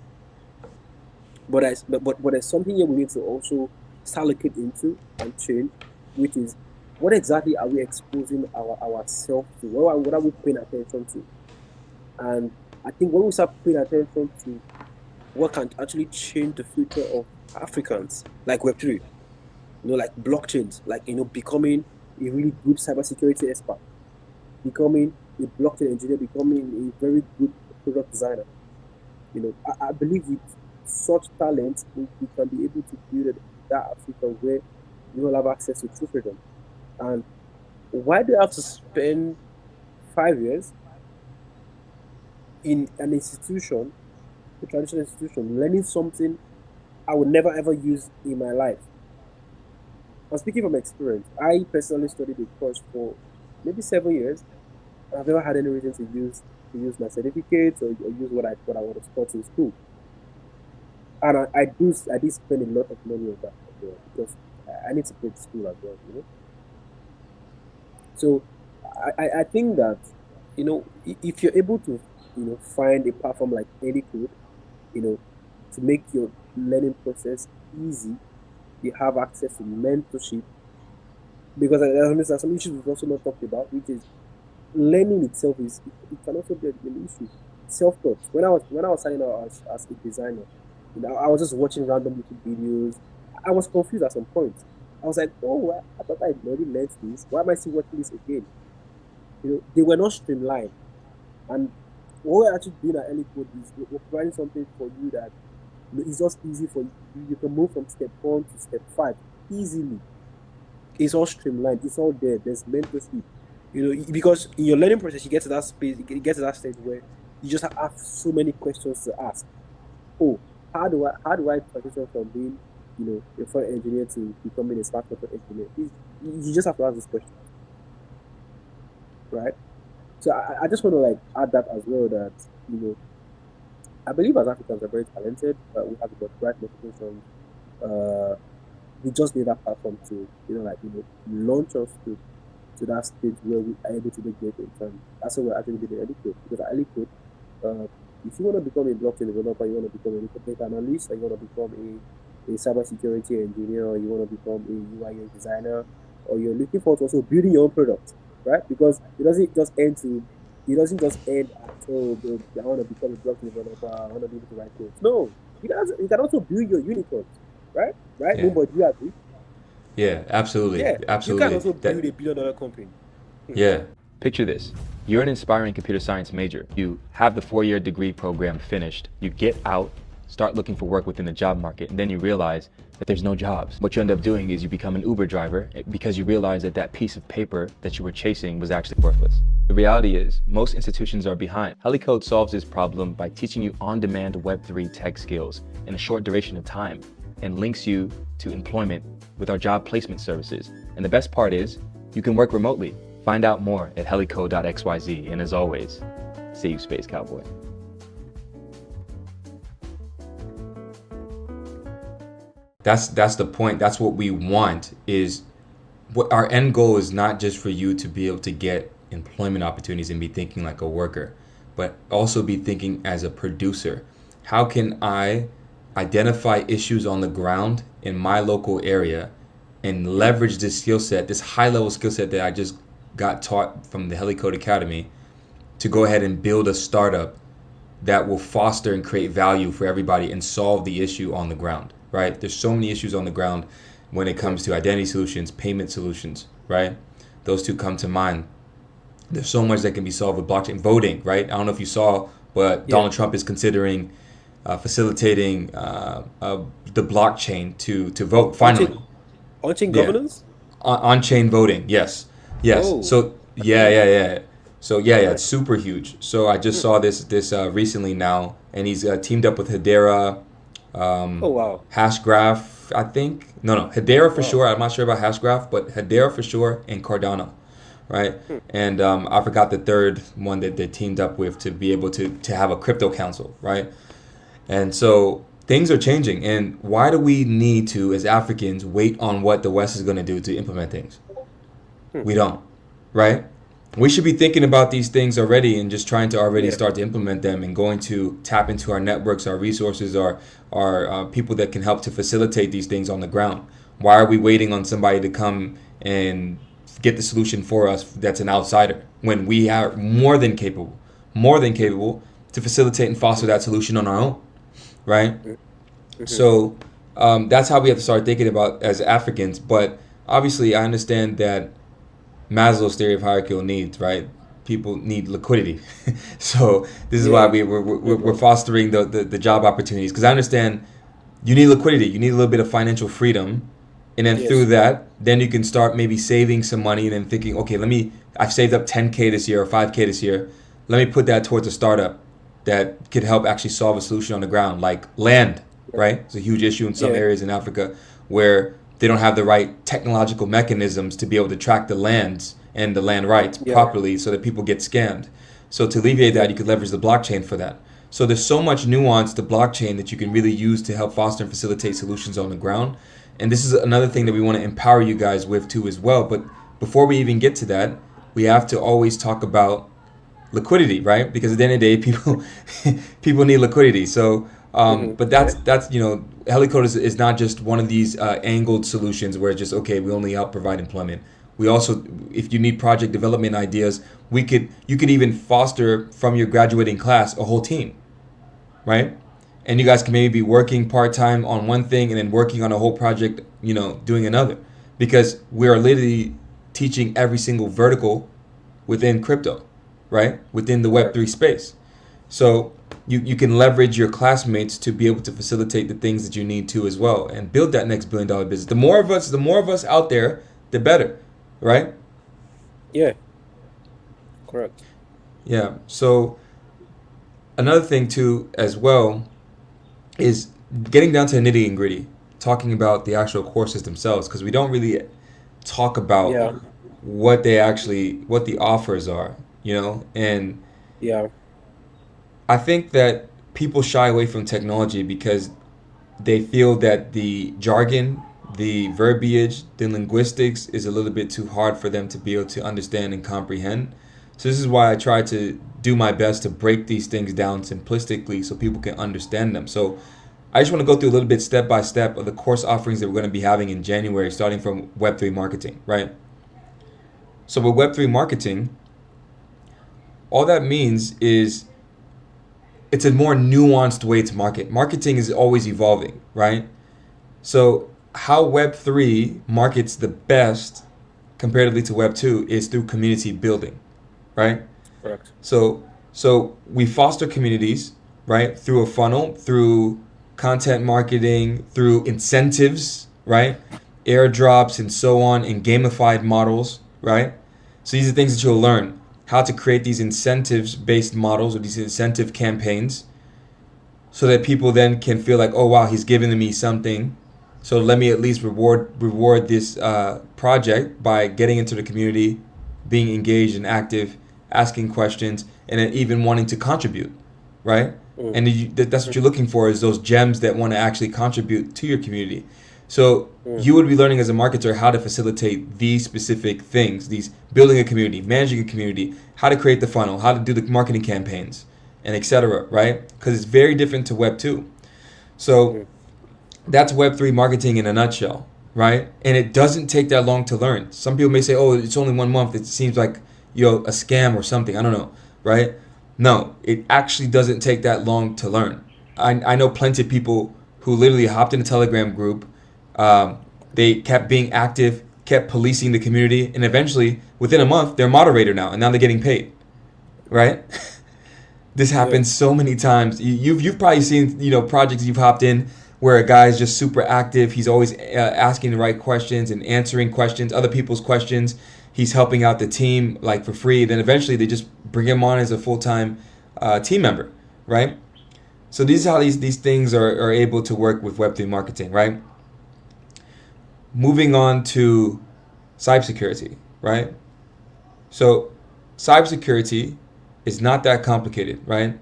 But there's something here we need to also start looking into and change, which is, what exactly are we exposing ourselves to? What are we paying attention to? And I think when we start paying attention to what can actually change the future of Africans, like Web3, like blockchains, like becoming a really good cybersecurity expert, becoming a blockchain engineer, becoming a very good product designer. I believe with such talent, we can be able to build that Africa where we all have access to true freedom. And why do you have to spend 5 years in an institution, a traditional institution, learning something I would never ever use in my life? I'm speaking from experience. I personally studied a course for maybe 7 years. I've never had any reason to use my certificates, or use what I was taught in school. And I did spend a lot of money on that as well, because I need to pay the school as well. So I think that, if you're able to find a platform like Helicode, you know to make your learning process easy, you have access to mentorship, because there's some issues we've also not talked about, which is learning itself. It can also be an issue. Self-taught. When I was starting out as a designer, I was just watching random YouTube videos. I was confused at some point. I was like, oh, I thought I already learned this. Why am I still watching this again? They were not streamlined. And what we're actually doing at Helicode is we're providing something for you that is just easy for you. You can move from step 1 to step 5 easily. It's all streamlined. It's all there. There's mentorship. Because in your learning process, you get to that space, you get to that stage where you just have so many questions to ask. Oh, how do I transition from being, a front engineer to becoming a smart contract engineer? You just have to ask this question, right? So I just want to like add that as well, that I believe as Africans are very talented. We have the right motivation. Uh, we just need that platform to launch us to that stage where we are able to make great return. That's why we're actually doing Helicode. Because at Helicode, if you want to become a blockchain developer, you want to become a data analyst, or you want to become a cybersecurity engineer, or you want to become a UI designer, or you're looking forward to also building your own product, right? Because it doesn't just end at, oh, I want to become a blockchain developer, I want to be able to write codes. No, you can also build your unicorns, right? Right, Yeah. Mumbo, do you agree? Yeah, absolutely. Yeah, you can Absolutely. also That build a billion-dollar company. yeah. Picture this. You're an inspiring computer science major. You have the 4-year degree program finished. You get out start looking for work within the job market, and then you realize that there's no jobs. What you end up doing is you become an Uber driver because you realize that that piece of paper that you were chasing was actually worthless. The reality is, most institutions are behind. Helicode solves this problem by teaching you on-demand Web3 tech skills in a short duration of time and links you to employment with our job placement services. And the best part is, you can work remotely. Find out more at helicode.xyz. And as always, see you, Space Cowboy. That's the point. That's what we want. Is what our end goal is, not just for you to be able to get employment opportunities and be thinking like a worker, but also be thinking as a producer. How can I identify issues on the ground in my local area and leverage this skill set, this high level skill set that I just got taught from the Helicode Academy, to go ahead and build a startup that will foster and create value for everybody and solve the issue on the ground, right? There's so many issues on the ground when it comes to identity solutions, payment solutions, right? Those two come to mind. There's so much that can be solved with blockchain. Voting, right? I don't know if you saw, but Donald Trump is considering facilitating the blockchain to vote finally. On-chain governance? On-chain voting, yes. Oh. So yeah. So yeah, it's super huge. So I just saw this recently now, and he's teamed up with Hedera, Oh, wow. Hashgraph, I think. No, Hedera for sure. I'm not sure about Hashgraph, but Hedera for sure, and Cardano, right? And I forgot the third one that they teamed up with to be able to have a crypto council, right? And so things are changing. And why do we need to, as Africans, wait on what the West is going to do to implement things? We don't, right? We should be thinking about these things already and just trying to already start to implement them and going to tap into our networks, our resources, our people that can help to facilitate these things on the ground. Why are we waiting on somebody to come and get the solution for us that's an outsider when we are more than capable to facilitate and foster that solution on our own, right? So that's how we have to start thinking about as Africans. But obviously, I understand that Maslow's theory of hierarchical needs, right? People need liquidity. So this is why we're fostering the job opportunities, because I understand you need liquidity. You need a little bit of financial freedom. And then through that, then you can start maybe saving some money and then thinking, okay, I've saved up 10K this year or 5K this year. Let me put that towards a startup that could help actually solve a solution on the ground, like land, right? It's a huge issue in some areas in Africa where they don't have the right technological mechanisms to be able to track the lands and the land rights properly, so that people get scammed. So to alleviate that, you could leverage the blockchain for that. So there's so much nuance to blockchain that you can really use to help foster and facilitate solutions on the ground. And this is another thing that we want to empower you guys with too as well. But before we even get to that, we have to always talk about liquidity, right? Because at the end of the day, people need liquidity. So but that's Helicode is not just one of these angled solutions where it's just, okay, we only help provide employment. We also, if you need project development ideas, you could even foster from your graduating class a whole team, right? And you guys can maybe be working part-time on one thing and then working on a whole project, doing another, because we are literally teaching every single vertical within crypto, right? Within the Web3 space. So you can leverage your classmates to be able to facilitate the things that you need to as well and build that next $1 billion business. The more of us out there, the better, right? Yeah. Correct. Yeah. So another thing too as well is getting down to the nitty and gritty, talking about the actual courses themselves, because we don't really talk about what the offers are, and I think that people shy away from technology because they feel that the jargon, the verbiage, the linguistics is a little bit too hard for them to be able to understand and comprehend. So this is why I try to do my best to break these things down simplistically so people can understand them. So I just want to go through a little bit step by step of the course offerings that we're going to be having in January, starting from Web3 marketing, right? So with Web3 marketing, all that means is it's a more nuanced way to market. Marketing is always evolving, right? So how Web3 markets the best comparatively to Web2 is through community building, right? Correct. So we foster communities, right, through a funnel, through content marketing, through incentives, right? Airdrops and so on, and gamified models, right? So these are things that you'll learn how to create these incentives based models or these incentive campaigns so that people then can feel like, oh wow, he's giving me something. So let me at least reward this project by getting into the community, being engaged and active, asking questions, and then even wanting to contribute, right? Mm, And that's what you're looking for is those gems that want to actually contribute to your community. So mm, you would be learning as a marketer how to facilitate these specific things, these building a community, managing a community, how to create the funnel, how to do the marketing campaigns, and etc. Right? Because it's very different to Web 2. So mm. that's Web3 marketing in a nutshell, right? And it doesn't take that long to learn. Some people may say, oh, it's only 1 month. It seems like, a scam or something. I don't know, right? No, it actually doesn't take that long to learn. I know plenty of people who literally hopped in a Telegram group. They kept being active, kept policing the community, and eventually, within a month, they're a moderator now, and now they're getting paid, right? This Yeah. happens so many times. You've probably seen projects you've hopped in where a guy's just super active. He's always asking the right questions and answering questions, other people's questions. He's helping out the team like for free. Then eventually they just bring him on as a full time team member, right? So these are how these things are able to work with Web3 marketing, right? Moving on to cybersecurity, right? So cybersecurity is not that complicated, right?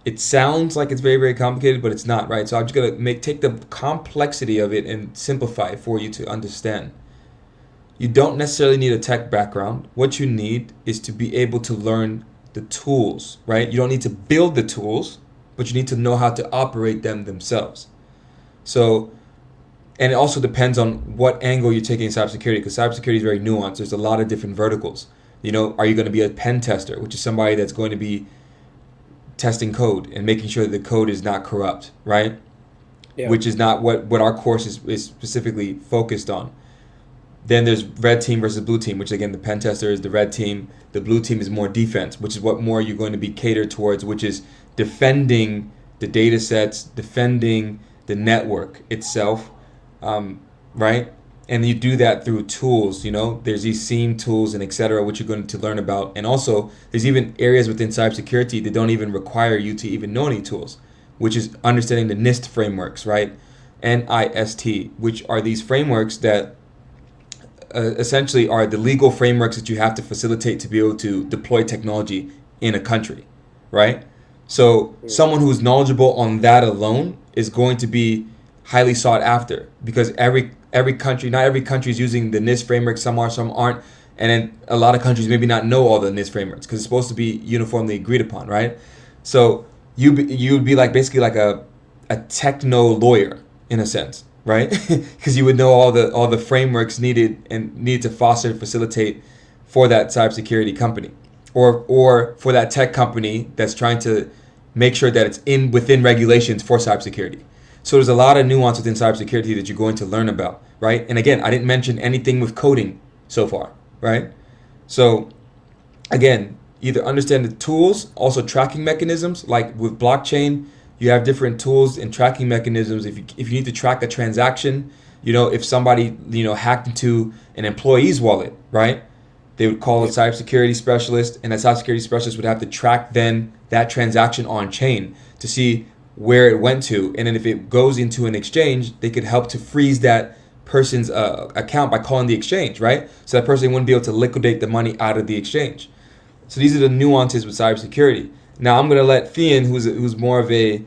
It sounds like it's very, very complicated, but it's not, right? So I'm just gonna take the complexity of it and simplify it for you to understand. You don't necessarily need a tech background. What you need is to be able to learn the tools, right? You don't need to build the tools, but you need to know how to operate them themselves. So, and it also depends on what angle you're taking in cybersecurity, because cybersecurity is very nuanced. There's a lot of different verticals. Are you going to be a pen tester, which is somebody that's going to be testing code and making sure that the code is not corrupt, right? Yeah. Which is not what our course is specifically focused on. Then there's red team versus blue team, which again, the pen tester is the red team. The blue team is more defense, which is what more you're going to be catered towards, which is defending the data sets, defending the network itself, right? And you do that through tools. There's these SIEM tools and etc., which you're going to learn about. And also, there's even areas within cybersecurity that don't even require you to even know any tools, which is understanding the NIST frameworks, right? NIST, which are these frameworks that essentially are the legal frameworks that you have to facilitate to be able to deploy technology in a country, right? So Mm, someone who's knowledgeable on that alone is going to be highly sought after because every country, not every country is using the NIST framework. Some are, some aren't, and then a lot of countries maybe not know all the NIST frameworks because it's supposed to be uniformly agreed upon, right? So you'd be like basically like a techno lawyer in a sense, right? Because you would know all the frameworks needed to foster and facilitate for that cybersecurity company, or for that tech company that's trying to make sure that it's in within regulations for cybersecurity. So there's a lot of nuance within cybersecurity that you're going to learn about, right? And again, I didn't mention anything with coding so far, right? So again, either understand the tools, also tracking mechanisms. Like with blockchain, you have different tools and tracking mechanisms. If you need to track a transaction, if somebody hacked into an employee's wallet, right? They would call a yeah. cybersecurity specialist, and that cybersecurity specialist would have to track then that transaction on chain to see where it went to, and then if it goes into an exchange, they could help to freeze that person's account by calling the exchange, right? So that person wouldn't be able to liquidate the money out of the exchange. So these are the nuances with cybersecurity. Now I'm gonna let Thean, who's more of a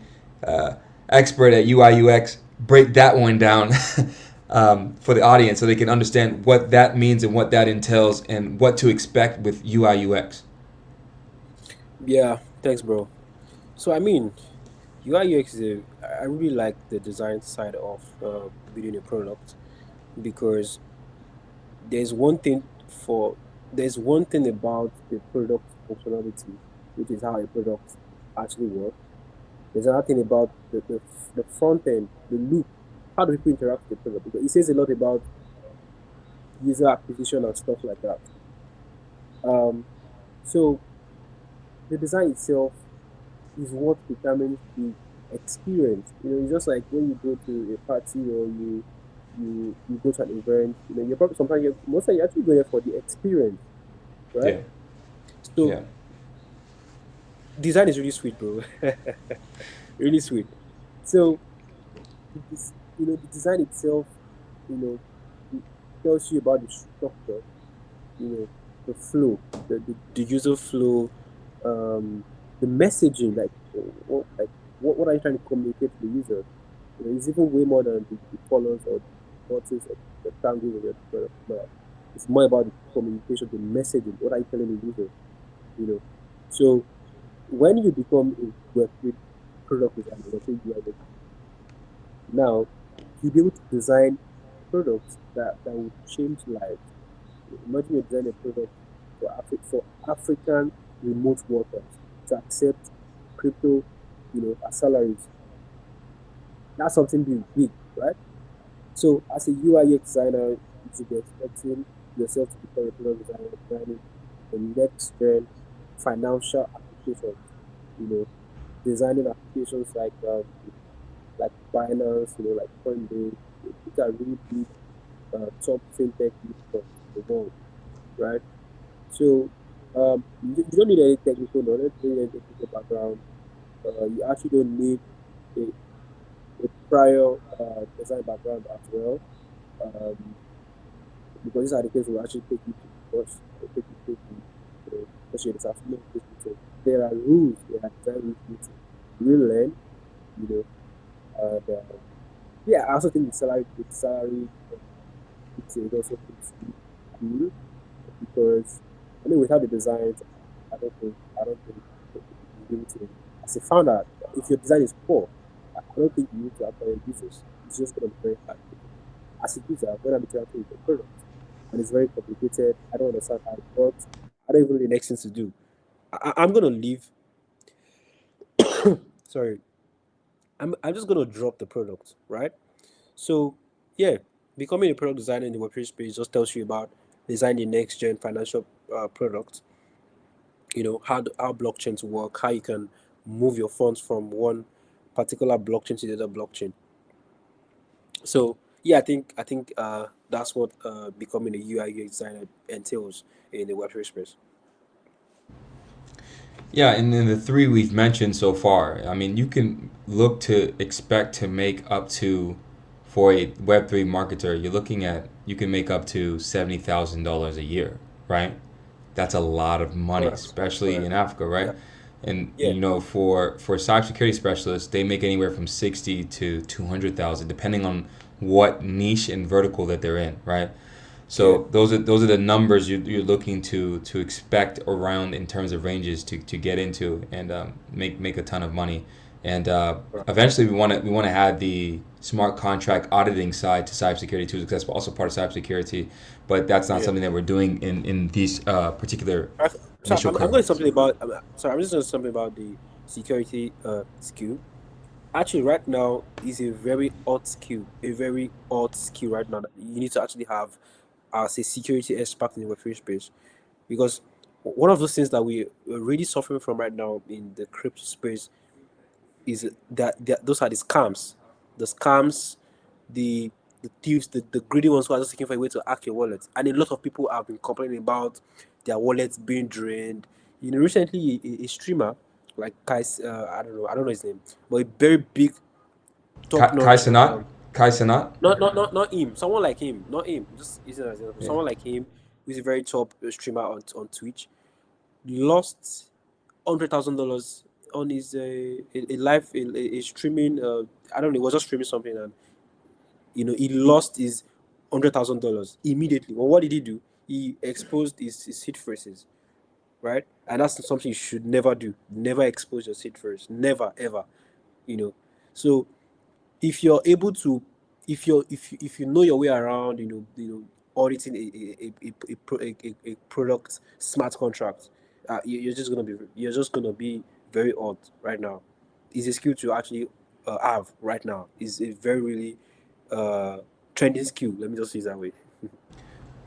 expert at UI UX, break that one down for the audience so they can understand what that means and what that entails and what to expect with UI UX. Yeah. Thanks, bro. So I mean, UI UX is I really like the design side of building a product because there's one thing for there's one thing about the product functionality, which is how a product actually works. There's another thing about the front end, the loop, how do people interact with the product? Because it says a lot about user acquisition and stuff like that. Um, so the design itself is what determines the experience. It's just like when you go to a party or you go to an event. You're probably sometimes most of the time you actually go there for the experience, right? Yeah. So Yeah. design is really sweet, bro. Really sweet. So the design itself, you know, it tells you about the structure, you know, the flow, the user flow, um, the messaging, like what are you trying to communicate to the user? It's even way more than the colors or the boxes or the rectangles of your product. No, it's more about the communication, the messaging. What are you telling the user? You know, so when you become a Web3 product designer, let's say you are now, you'll be able to design products that will change lives. Imagine you design a product for African remote workers to accept crypto, as salaries. That's something big, right? So as a UI UX designer, you should be expecting yourself to become a product designer designing the next gen financial applications, you know, designing applications like Binance, like Coinbase. These are really big top fintech unicorns in the world, right? So you don't need any technical knowledge, you don't need any technical background. You actually don't need a, a prior design background as well, um, because these are the things will actually take you to the course, or take you to especially this afternoon. There are rules, there are design rules you need to really learn, you know. And yeah, I also think the salary is also pretty cool because I mean without the designs, I don't think you'll be able to. As a founder, if your design is poor, I don't think you need to acquire users. It's just going to be very hard. As a user, when I'm interacting with the product, and it's very complicated, I don't understand how it works. I don't even know the next thing to do. I'm gonna leave. Sorry, I'm just gonna drop the product, right? So yeah, becoming a product designer in the Web3 space just tells you about designing next gen financial product. How blockchains work, how you can move your funds from one particular blockchain to the other blockchain. So yeah, I think that's what becoming a UI UX designer entails in the Web3 space. Yeah, and then the three we've mentioned so far, I mean, you can look to expect to make up to, for a Web3 marketer, you can make up to $70,000 a year, right? That's a lot of money, Correct. especially in Correct. Africa, Yeah. right? And Yeah. for cybersecurity specialists, they make anywhere from 60 to 200,000, depending on what niche and vertical that they're in, right? Yeah. So those are the numbers you're looking to expect around in terms of ranges to get into and make a ton of money. And Correct. eventually we want to add the smart contract auditing side to cybersecurity too, because that's also part of cybersecurity. But that's not Yeah. something that we're doing in these particular I, so initial I'm going to cohorts. something about. Sorry, I'm just going to something about the security skill. Actually, right now is a very odd skill. A very odd skill right now that you need to actually have as a security expert in the Web3 space, because one of those things that we're really suffering from right now in the crypto space is that those are the scams, the the thieves, the greedy ones who are just looking for a way to hack your wallet. And a lot of people have been complaining about their wallets being drained. Recently a streamer like Kais, I don't know his name, but a very big, top Kai notch. Sanat, Kai Sanat, Not him. Someone like him. Not him. Just using it as an example. yeah, Someone like him, who's a very top streamer on Twitch, lost $100,000 on his a live a streaming. I don't know. He was just streaming something, and he lost his $100,000 immediately. Well, what did he do? He exposed his seed phrases, right? And that's something you should never do. Never expose your seed phrase. Never ever. You know. So if you're able to, if you know your way around, auditing a product smart contract, you're just gonna be very odd right now. It's a skill to actually have right now. Is a very really uh trending skill. Let me just say it that way.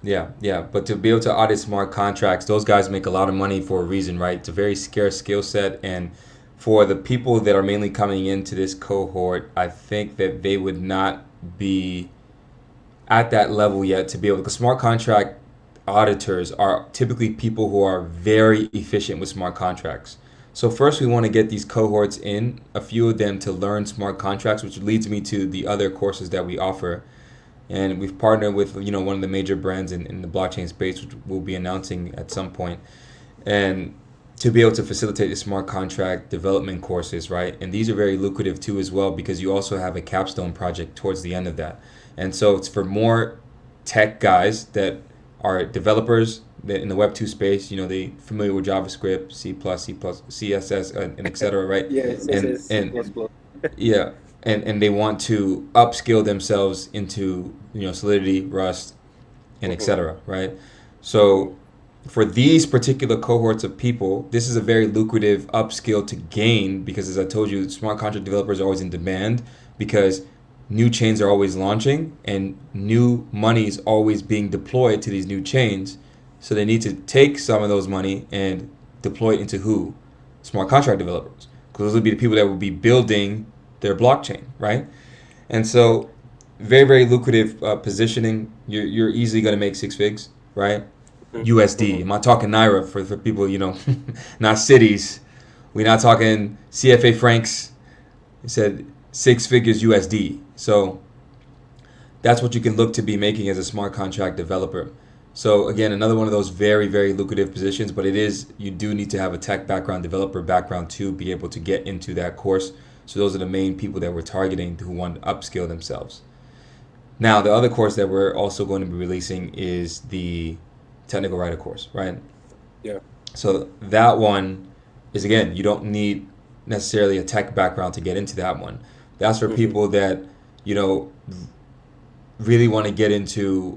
yeah. But to be able to audit smart contracts, those guys make a lot of money for a reason, right? It's a very scarce skill set, and for the people that are mainly coming into this cohort, I think that they would not be at that level yet to be able, because smart contract auditors are typically people who are very efficient with smart contracts. So first we want to get these cohorts in, a few of them, to learn smart contracts, which leads me to the other courses that we offer. And we've partnered with one of the major brands in the blockchain space, which we'll be announcing at some point, and to be able to facilitate the smart contract development courses, right? And these are very lucrative too as well, because you also have a capstone project towards the end of that. And so it's for more tech guys that are developers that in the Web 2 space, they familiar with JavaScript, C++, CSS, and et cetera, right? Yes, And yes, C++. and yeah, and they want to upskill themselves into Solidity, Rust, and et Mhm, cetera, right? So for these particular cohorts of people, this is a very lucrative upskill to gain, because as I told you, smart contract developers are always in demand, because new chains are always launching and new money is always being deployed to these new chains. So they need to take some of those money and deploy it into who? Smart contract developers. Because those will be the people that will be building their blockchain, right? And so very, very lucrative positioning. You're easily going to make six figs, right? mhm, USD. mhm. I'm not talking Naira for people, not cities. We're not talking CFA francs. It said six figures USD. So that's what you can look to be making as a smart contract developer. So again, another one of those very, very lucrative positions, but you do need to have a tech background, developer background to be able to get into that course. So those are the main people that we're targeting who want to upskill themselves. Now, the other course that we're also going to be releasing is the technical writer course, right? Yeah. So that one is, again, you don't need necessarily a tech background to get into that one. That's for Mhm, people that, you know, really want to get into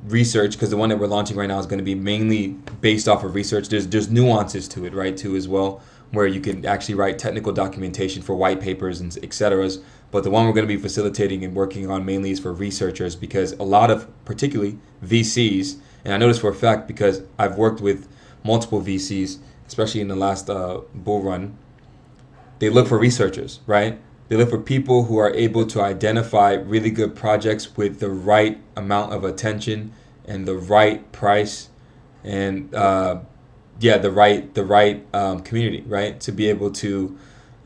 research, because the one that we're launching right now is going to be mainly based off of research. There's nuances to it, right, too, as well, where you can actually write technical documentation for white papers and et cetera. But the one we're going to be facilitating and working on mainly is for researchers, because a lot of, particularly VCs, and I know this for a fact because I've worked with multiple VCs, especially in the last bull run, they look for researchers, right? They look for people who are able to identify really good projects with the right amount of attention and the right price, and the right community, right? To be able to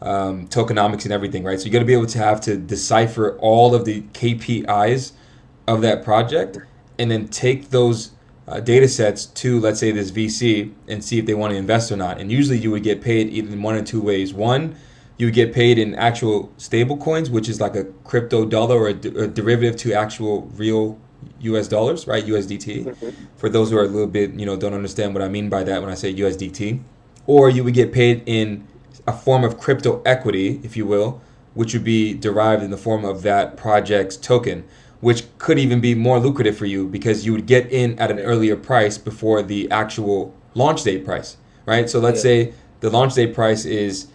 tokenomics and everything, right? So you got to be able to have to decipher all of the KPIs of that project, and then take those data sets to, let's say, this VC, and see if they want to invest or not. And usually you would get paid either in one or two ways. One, you would get paid in actual stable coins, which is like a crypto dollar, or a derivative to actual real US dollars, right? USDT. mhm. For those who are a little bit, don't understand what I mean by that when I say USDT. Or you would get paid in a form of crypto equity, if you will, which would be derived in the form of that project's token, which could even be more lucrative for you, because you would get in at an Yeah. earlier price before the actual launch date price, right? So let's Yeah. say the launch date price is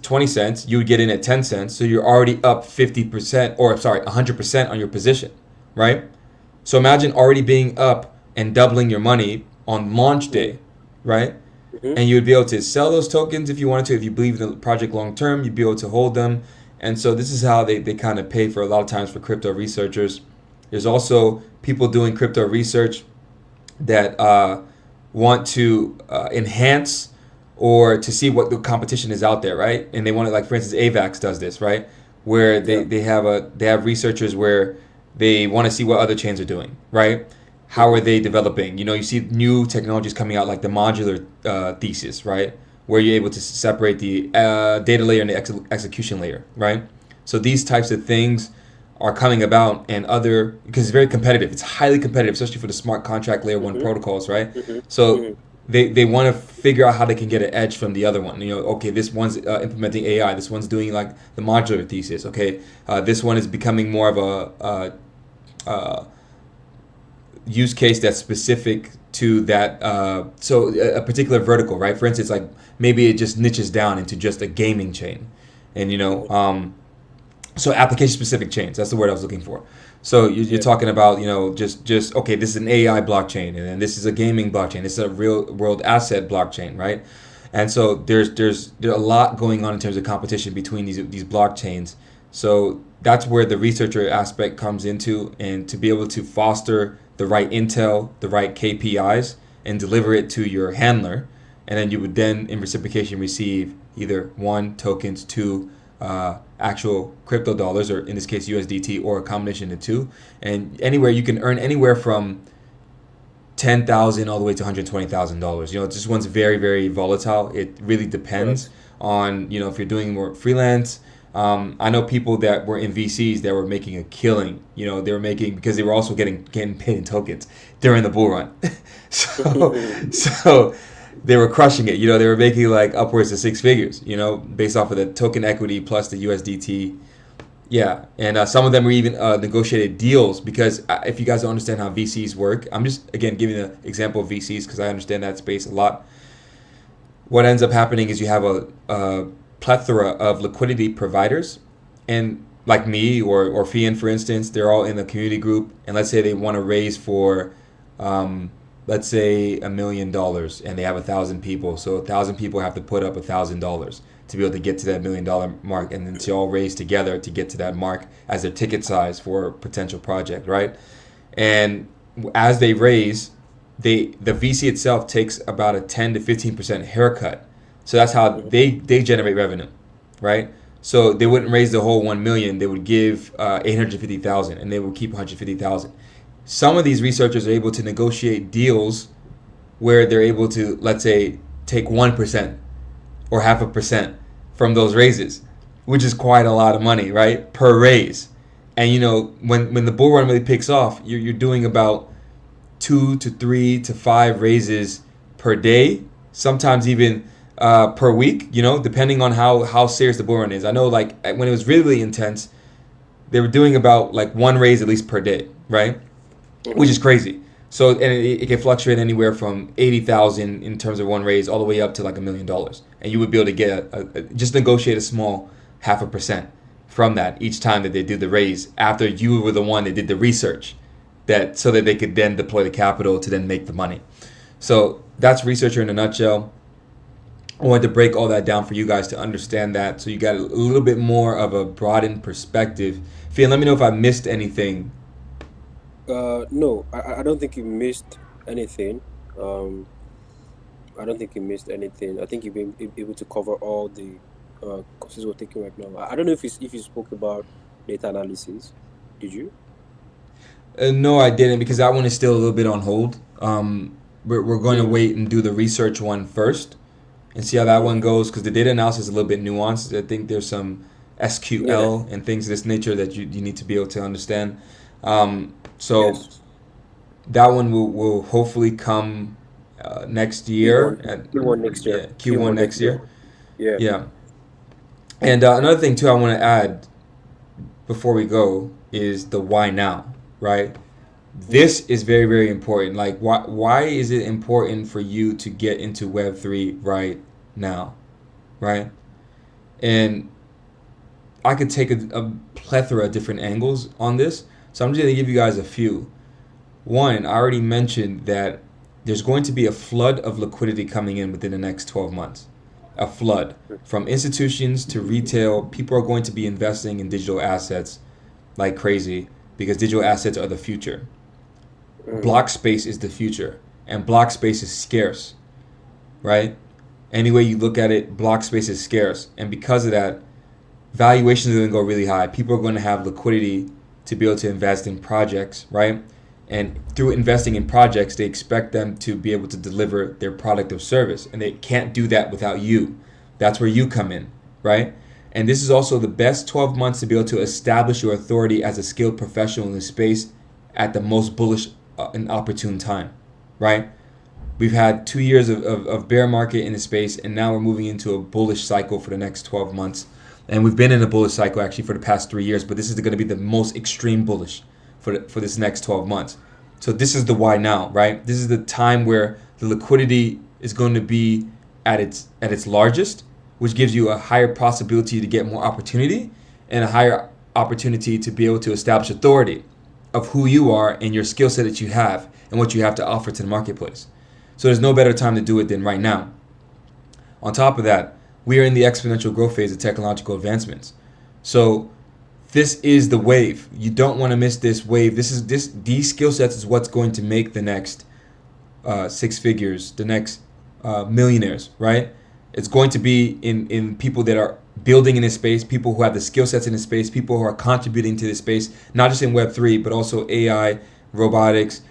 20 cents, you would get in at 10 cents, so you're already up 50%, or sorry, 100% on your position, right? So imagine already being up and doubling your money on launch Mhm, day, right? mhm. And you would be able to sell those tokens if you wanted to. If you believe in the project long term, you'd be able to hold them. And so this is how they kind of pay for a lot of times for crypto researchers. There's also people doing crypto research that want to enhance, or to see what the competition is out there, right? And they want to, like, for instance, AVAX does this, right? Where Yeah. they have researchers where they want to see what other chains are doing, right? How are Mhm, they developing? You see new technologies coming out, like the modular thesis, right? Where you're able to separate the data layer and the execution layer, right? So these types of things are coming about, and other, because it's very competitive. It's highly competitive, especially for the smart contract layer one mhm, protocols, right? mhm, So mhm. they want to figure out how they can get an edge from the other one. Okay, this one's implementing AI. This one's doing like the modular thesis. Okay, this one is becoming more of a use case that's specific to that. So a particular vertical, right? For instance, like maybe it just niches down into just a gaming chain, and so application specific chains. That's the word I was looking for. So you're Yeah. talking about, just okay, this is an AI blockchain, and then this is a gaming blockchain. This is a real world asset blockchain, right? And so there's a lot going on in terms of competition between these blockchains. So that's where the researcher aspect comes into, and to be able to foster the right intel, the right KPIs, and deliver it to your handler, and then you would then in reciprocation receive either one, tokens, two, actual crypto dollars, or in this case USDT, or a combination of the two. And anywhere you can earn anywhere from 10,000 all the way to $120,000. This one's very, very volatile. It really depends Correct. on, if you're doing more freelance. I know people that were in VCs that were making a killing. They were making, because they were also getting paid in tokens during the bull run. so they were crushing it. They were making like upwards of six figures, based off of the token equity plus the USDT. Yeah, and some of them were even negotiated deals, because if you guys don't understand how VCs work, I'm just, again, giving an example of VCs because I understand that space a lot. What ends up happening is you have a plethora of liquidity providers, and like me or Fian, for instance, they're all in the community group, and let's say they want to raise for, let's say $1 million, and they have 1,000 people, so 1,000 people have to put up $1,000 to be able to get to that $1 million mark, and then to all raise together to get to that mark as their ticket size for a potential project, right? And as they raise, the VC itself takes about a 10 to 15% haircut. So that's how they generate revenue, right? So they wouldn't raise the whole 1 million. They would give 850,000, and they would keep 150,000. Some of these researchers are able to negotiate deals where they're able to, let's say, take 1% or 0.5% from those raises, which is quite a lot of money, right, per raise. And when the bull run really picks off, you're doing about 2 to 3 to 5 raises per day, sometimes even per week, depending on how serious the bull run is. I know, like, when it was really intense, they were doing about like one raise at least per day, right? Which is crazy. So, and it can fluctuate anywhere from 80,000 in terms of one raise all the way up to like $1 million, and you would be able to get just negotiate a small 0.5% from that each time that they do the raise, after you were the one that did the research, so that they could then deploy the capital to then make the money. So that's researcher in a nutshell. I wanted to break all that down for you guys to understand that, so you got a little bit more of a broadened perspective. Fian, let me know if I missed anything. No, I don't think you missed anything. Um, I don't think you missed anything. I think you've been able to cover all the courses we're taking right now. I don't know if you spoke about data analysis. Did you? No, I didn't, because that one is still a little bit on hold. We're going to Mm, wait and do the research one first and see how that one mm. goes, because the data analysis is a little bit nuanced. I think there's some Yeah. SQL and things of this nature that you need to be able to understand. So Yes. that one will hopefully come next year, Q1. at, Q1 next year. yeah, Q1 Q1 next next year. year. Yeah. Yeah. And another thing too I want to add before we go is the why now, right? Mm, This is very, very important. Like, why is it important for you to get into Web3 right now, right? And I could take a plethora of different angles on this, so I'm just going to give you guys a few. One, I already mentioned that there's going to be a flood of liquidity coming in within the next 12 months. A flood. From institutions to retail, people are going to be investing in digital assets like crazy, because digital assets are the future. mm, Block space is the future, and block space is scarce, right? Any way you look at it, block space is scarce, and because of that, valuations are going to go really high. People are going to have liquidity to be able to invest in projects, right? And through investing in projects, they expect them to be able to deliver their product or service, and they can't do that without you. That's where you come in, right? And this is also the best 12 months to be able to establish your authority as a skilled professional in the space at the most bullish and opportune time, right? We've had 2 years of bear market in the space, and now we're moving into a bullish cycle for the next 12 months. And we've been in a bullish cycle actually for the past 3 years, but this is going to be the most extreme bullish for this next 12 months. So this is the why now, right? This is the time where the liquidity is going to be at its largest, which gives you a higher possibility to get more opportunity, and a higher opportunity to be able to establish authority of who you are and your skill set that you have and what you have to offer to the marketplace. So there's no better time to do it than right now. On top of that, we are in the exponential growth phase of technological advancements. So this is the wave. You don't want to miss this wave. These skill sets is what's going to make the next six figures, the next millionaires, right? It's going to be in people that are building in this space, people who have the skill sets in this space, people who are contributing to this space, not just in Web3, but also AI, robotics,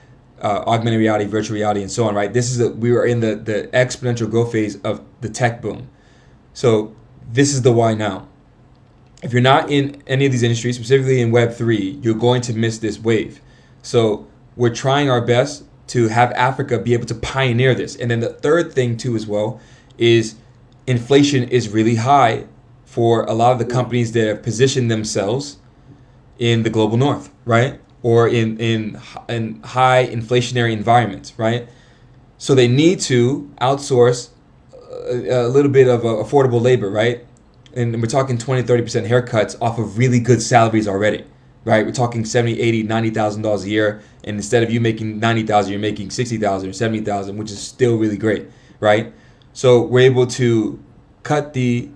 augmented reality, virtual reality, and so on, right? We are in the exponential growth phase of the tech boom. So this is the why now. If you're not in any of these industries, specifically in Web3, you're going to miss this wave. So we're trying our best to have Africa be able to pioneer this. And then the third thing too as well is inflation is really high for a lot of the companies that have positioned themselves in the global north, right? Or in high inflationary environments, right? So they need to outsource a little bit of affordable labor, right? And we're talking 20-30% haircuts off of really good salaries already, right? We're talking $70,000, $80,000, $90,000 a year, and instead of you making $90,000, you're making $60,000 or $70,000, which is still really great, right? So we're able to cut the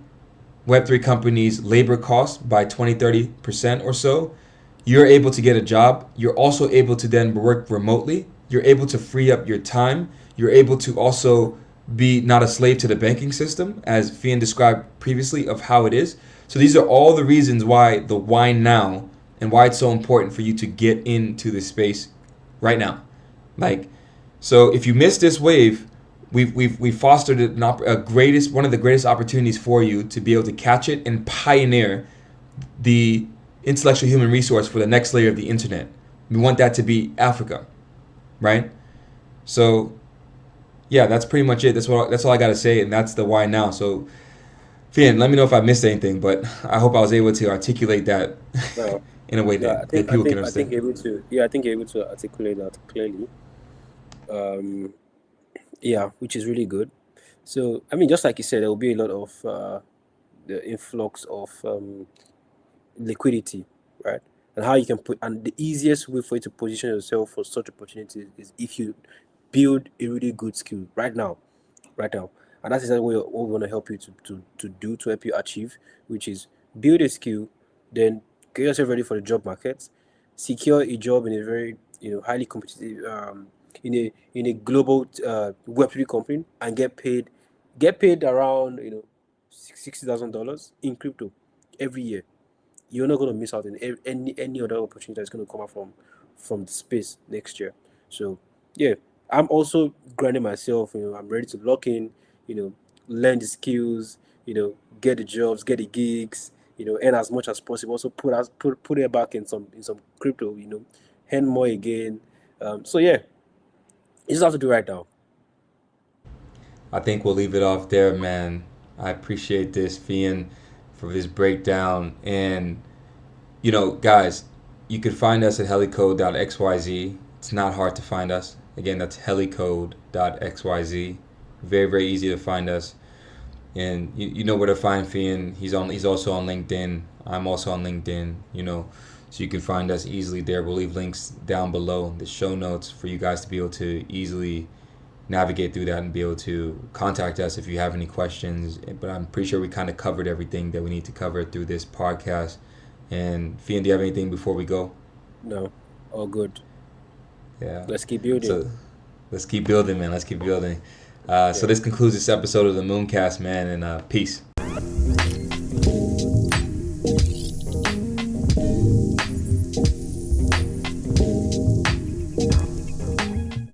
Web3 companies' labor costs by 20-30% or so. You're able to get a job. You're also able to then work remotely. You're able to free up your time. You're able to also be not a slave to the banking system, as Fian described previously of how it is. So these are all the reasons why the why now and why it's so important for you to get into this space right now. Like, so if you miss this wave, we've fostered one of the greatest opportunities for you to be able to catch it and pioneer the intellectual human resource for the next layer of the internet. We want that to be Africa, right? So yeah, that's pretty much it. That's all I got to say, and that's the why now. So Fian, let me know if I missed anything, but I hope I was able to articulate that No, in a way no, that people can I think understand. you're able to. Yeah, I think you're able to articulate that clearly. Um, yeah, which is really good. So, I mean, just like you said, there will be a lot of the influx of liquidity, right? And how you can put, and the easiest way for you to position yourself for such opportunities is if you build a really good skill right now. And that's exactly what we want to help you to do to help you achieve, which is build a skill, then get yourself ready for the job market, secure a job in a very highly competitive in a global Web3 company, and get paid around $60,000 in crypto every year. You're not going to miss out on any other opportunity that's going to come out from the space next year. So yeah, I'm also grinding myself. I'm ready to lock in. Learn the skills. Get the jobs, get the gigs. Earn as much as possible. Also put it back in some crypto. Earn more again. So yeah, you just have to do right now. I think we'll leave it off there, man. I appreciate this, Fian, for this breakdown. And, guys, you can find us at helicode.xyz. It's not hard to find us. Again, that's helicode.xyz. Very, very easy to find us. And you know where to find Fian. He's also on LinkedIn. I'm also on LinkedIn, so you can find us easily there. We'll leave links down below the show notes for you guys to be able to easily navigate through that and be able to contact us if you have any questions. But I'm pretty sure we kind of covered everything that we need to cover through this podcast. And Fian, do you have anything before we go? No, all good. Yeah. Let's keep building. So let's keep building, man. Let's keep building. So Yeah. this concludes this episode of the Mooncast, man, and peace.